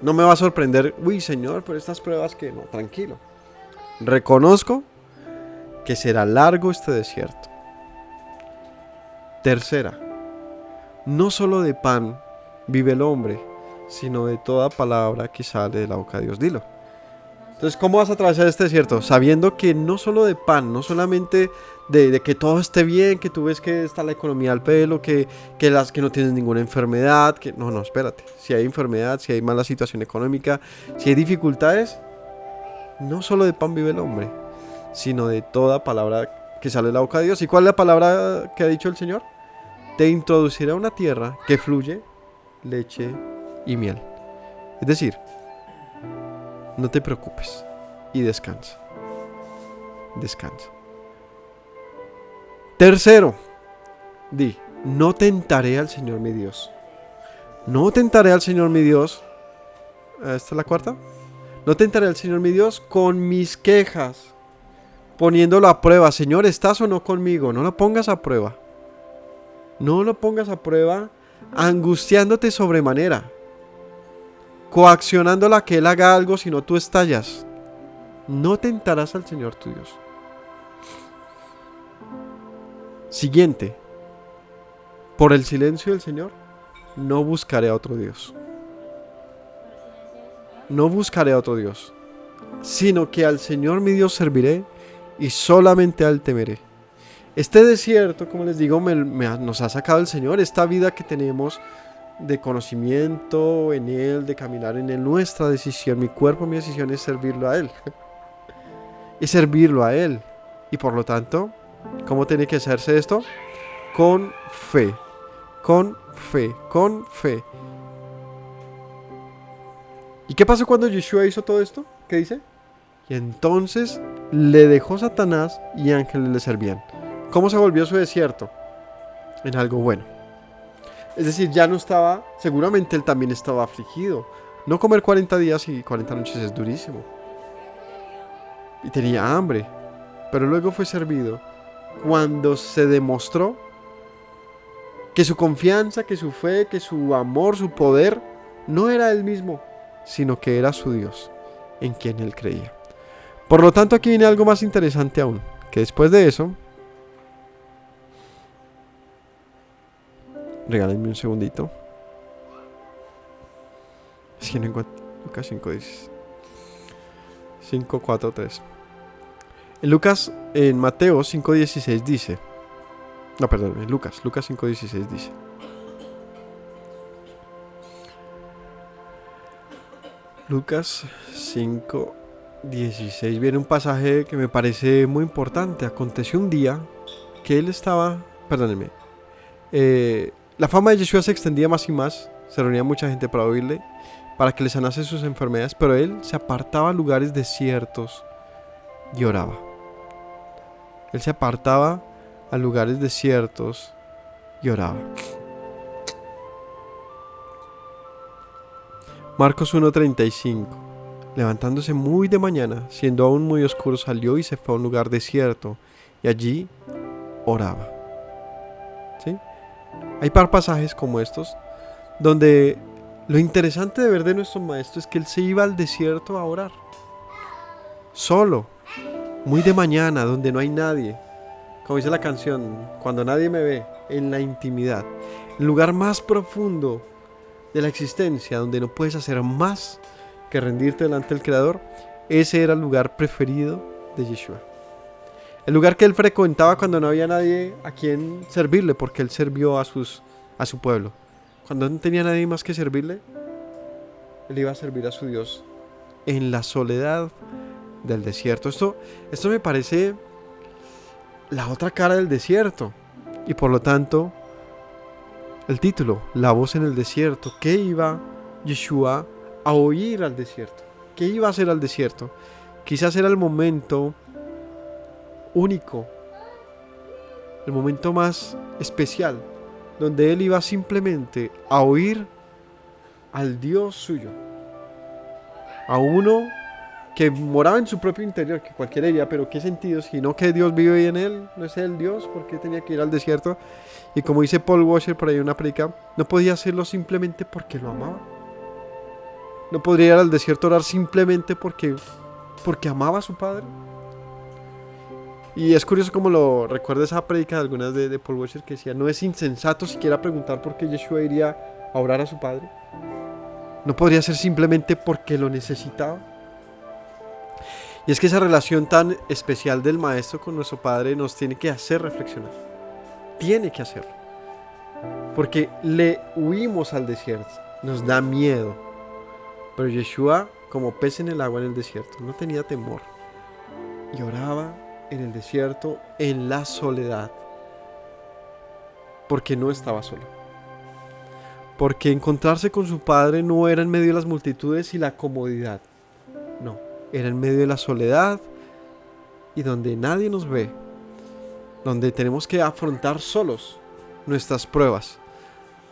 No me va a sorprender: uy, Señor, por estas pruebas que no. Tranquilo. Reconozco que será largo este desierto. Tercera, no solo de pan vive el hombre, sino de toda palabra que sale de la boca de Dios. Dilo. Entonces, ¿cómo vas a atravesar este desierto? Sabiendo que no solo de pan, no solamente de que todo esté bien, que tú ves que está la economía al pelo, que no tienes ninguna enfermedad, que no, espérate. Si hay enfermedad, si hay mala situación económica, si hay dificultades, no solo de pan vive el hombre, sino de toda palabra que sale de la boca de Dios. ¿Y cuál es la palabra que ha dicho el Señor? Te introducirá a una tierra que fluye leche y miel. Es decir, no te preocupes y descansa. Descansa. Tercero, no tentaré al Señor mi Dios. No tentaré al Señor mi Dios. ¿Esta es la cuarta? No tentaré al Señor mi Dios con mis quejas, poniéndolo a prueba. Señor, ¿estás o no conmigo? No lo pongas a prueba. No lo pongas a prueba angustiándote sobremanera, coaccionándola a que Él haga algo si no tú estallas. No tentarás al Señor tu Dios. Siguiente, por el silencio del Señor, no buscaré a otro Dios. No buscaré a otro Dios, sino que al Señor mi Dios serviré y solamente a Él temeré. Este desierto, como les digo, nos ha sacado el Señor. Esta vida que tenemos de conocimiento en Él, de caminar en Él, nuestra decisión, mi cuerpo, mi decisión es servirlo a Él. Es servirlo a Él. Y por lo tanto, ¿cómo tiene que hacerse esto? Con fe. Con fe. Con fe. ¿Y qué pasó cuando Yeshua hizo todo esto? ¿Qué dice? Y entonces le dejó Satanás y ángeles le servían. ¿Cómo se volvió su desierto? En algo bueno. Es decir, ya no estaba, seguramente él también estaba afligido. No comer 40 días y 40 noches es durísimo. Y tenía hambre. Pero luego fue servido cuando se demostró que su confianza, que su fe, que su amor, su poder no era él mismo, sino que era su Dios, en quien él creía. Por lo tanto, aquí viene algo más interesante aún, que después de eso, regálenme un segundito. Es que no encuentro Lucas 5, 5, 4, 3. En Mateo 5:16 dice, no, perdón, en Lucas 5:16 dice, Lucas 5:16 viene un pasaje que me parece muy importante. Aconteció un día que él estaba, perdónenme, la fama de Yeshua se extendía más y más, se reunía mucha gente para oírle, para que le sanase sus enfermedades, pero él se apartaba a lugares desiertos y oraba. Él se apartaba a lugares desiertos y oraba. Marcos 1:35. Levantándose muy de mañana, siendo aún muy oscuro, salió y se fue a un lugar desierto y allí oraba. ¿Sí? Hay pasajes como estos donde lo interesante de ver de nuestro maestro es que él se iba al desierto a orar. Solo, muy de mañana, donde no hay nadie. Como dice la canción, cuando nadie me ve, en la intimidad. El lugar más profundo de la existencia, donde no puedes hacer más que rendirte delante del Creador. Ese era el lugar preferido de Yeshua. El lugar que él frecuentaba cuando no había nadie a quien servirle, porque él sirvió a su pueblo. Cuando no tenía nadie más que servirle, él iba a servir a su Dios en la soledad del desierto. Esto me parece la otra cara del desierto. Y por lo tanto, el título, La voz en el desierto. ¿Qué iba Yeshua a oír al desierto? ¿Qué iba a hacer al desierto? Quizás era el momento único, el momento más especial, donde él iba simplemente a oír al Dios suyo, a uno que moraba en su propio interior, que cualquiera diría, pero ¿qué sentido? Si no que Dios vive en él, no es él Dios, ¿por qué tenía que ir al desierto? Y como dice Paul Washer por ahí en una predica, no podía hacerlo simplemente porque lo amaba. No podría ir al desierto a orar simplemente porque amaba a su padre. Y es curioso como lo recuerda esa predica de algunas de Paul Washer que decía, no es insensato siquiera preguntar por qué Yeshua iría a orar a su padre. No podría ser simplemente porque lo necesitaba. Y es que esa relación tan especial del maestro con nuestro padre nos tiene que hacer reflexionar. Tiene que hacerlo. Porque le huimos al desierto. Nos da miedo. Pero Yeshua, como pez en el agua en el desierto, no tenía temor. Y oraba en el desierto, en la soledad. Porque no estaba solo. Porque encontrarse con su padre no era en medio de las multitudes y la comodidad. No, era en medio de la soledad y donde nadie nos ve. Donde tenemos que afrontar solos nuestras pruebas.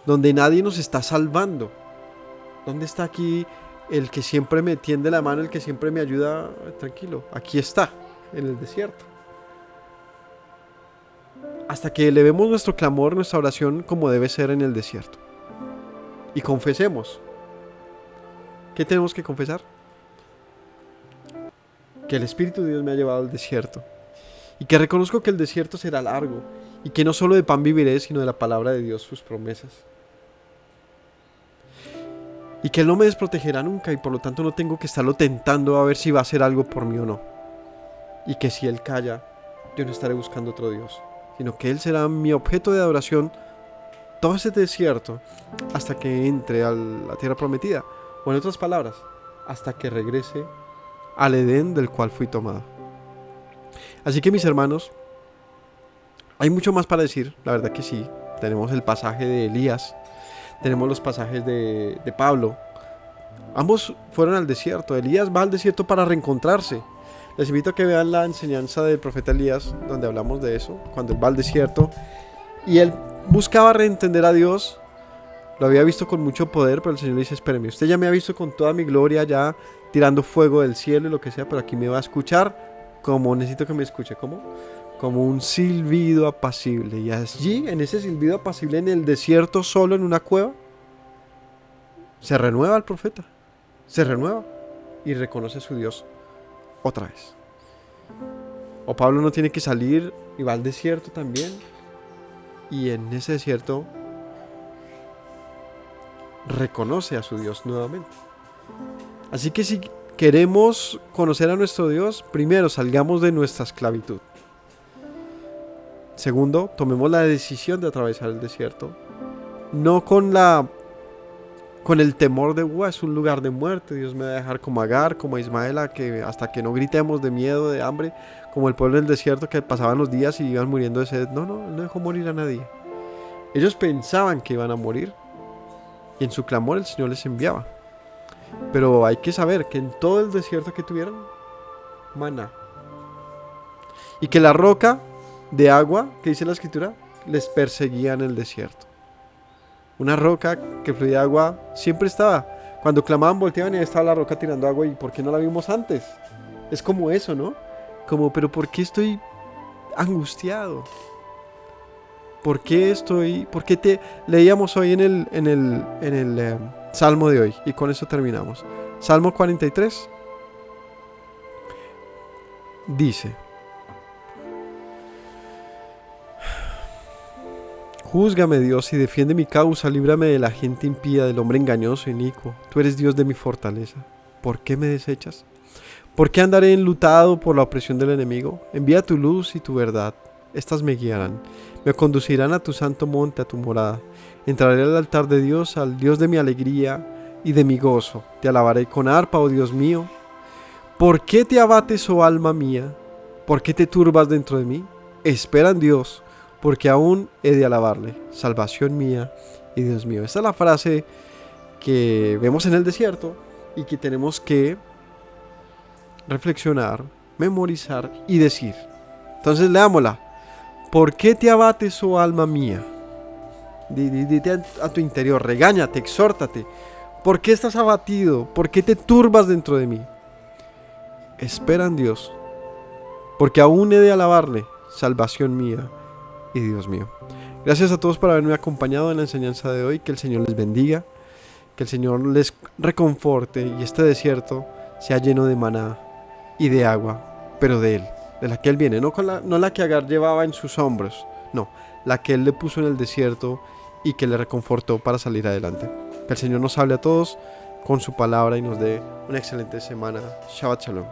Donde nadie nos está salvando. ¿Dónde está aquí el que siempre me tiende la mano, el que siempre me ayuda? Tranquilo, aquí está, en el desierto. Hasta que elevemos nuestro clamor, nuestra oración como debe ser en el desierto. Y confesemos. ¿Qué tenemos que confesar? Que el Espíritu de Dios me ha llevado al desierto. Y que reconozco que el desierto será largo. Y que no solo de pan viviré, sino de la palabra de Dios, sus promesas. Y que Él no me desprotegerá nunca y por lo tanto no tengo que estarlo tentando a ver si va a hacer algo por mí o no. Y que si Él calla, yo no estaré buscando otro Dios, sino que Él será mi objeto de adoración todo ese desierto hasta que entre a la tierra prometida. O en otras palabras, hasta que regrese al Edén del cual fui tomado. Así que mis hermanos, hay mucho más para decir, la verdad que sí. Tenemos el pasaje de Elías, tenemos los pasajes de Pablo. Ambos fueron al desierto. Elías va al desierto para reencontrarse. Les invito a que vean la enseñanza del profeta Elías, donde hablamos de eso, cuando él va al desierto. Y él buscaba reentender a Dios. Lo había visto con mucho poder, pero el Señor le dice, espéreme, usted ya me ha visto con toda mi gloria, ya tirando fuego del cielo y lo que sea, pero aquí me va a escuchar como necesito que me escuche. ¿Cómo? Como un silbido apacible. Y allí, en ese silbido apacible, en el desierto, solo en una cueva, se renueva el profeta. Se renueva y reconoce a su Dios otra vez. O Pablo no tiene que salir y va al desierto también. Y en ese desierto reconoce a su Dios nuevamente. Así que si queremos conocer a nuestro Dios, primero salgamos de nuestra esclavitud. Segundo, tomemos la decisión de atravesar el desierto. No con con el temor de, es un lugar de muerte, Dios me va a dejar como Agar, como a Ismael, que hasta que no gritemos de miedo, de hambre, como el pueblo del desierto que pasaban los días y iban muriendo de sed. No, Él no dejó morir a nadie. Ellos pensaban que iban a morir y en su clamor el Señor les enviaba. Pero hay que saber que en todo el desierto que tuvieron, maná. Y que la roca de agua, que dice la escritura, les perseguía en el desierto. Una roca que fluía agua siempre estaba. Cuando clamaban, volteaban y ahí estaba la roca tirando agua. ¿Y por qué no la vimos antes? Es como eso, ¿no? Como, pero ¿por qué estoy angustiado? ¿Por qué leíamos hoy en el Salmo de hoy? Y con eso terminamos. Salmo 43 dice: Júzgame, Dios, y defiende mi causa, líbrame de la gente impía, del hombre engañoso e inicuo. Tú eres Dios de mi fortaleza. ¿Por qué me desechas? ¿Por qué andaré enlutado por la opresión del enemigo? Envía tu luz y tu verdad. Estas me guiarán. Me conducirán a tu santo monte, a tu morada. Entraré al altar de Dios, al Dios de mi alegría y de mi gozo. Te alabaré con arpa, oh Dios mío. ¿Por qué te abates, oh alma mía? ¿Por qué te turbas dentro de mí? Espera en Dios, porque aún he de alabarle, salvación mía y Dios mío. Esta es la frase que vemos en el desierto y que tenemos que reflexionar, memorizar y decir. Entonces leámosla. ¿Por qué te abates, oh alma mía? Dite a tu interior, regáñate, exhórtate. ¿Por qué estás abatido? ¿Por qué te turbas dentro de mí? Espera en Dios, porque aún he de alabarle, salvación mía y Dios mío. Gracias a todos por haberme acompañado en la enseñanza de hoy. Que el Señor les bendiga, que el Señor les reconforte y este desierto sea lleno de maná y de agua, pero de Él, de la que Él viene, no la que Agar llevaba en sus hombros, no, la que Él le puso en el desierto y que le reconfortó para salir adelante. Que el Señor nos hable a todos con su palabra y nos dé una excelente semana. Shabbat Shalom.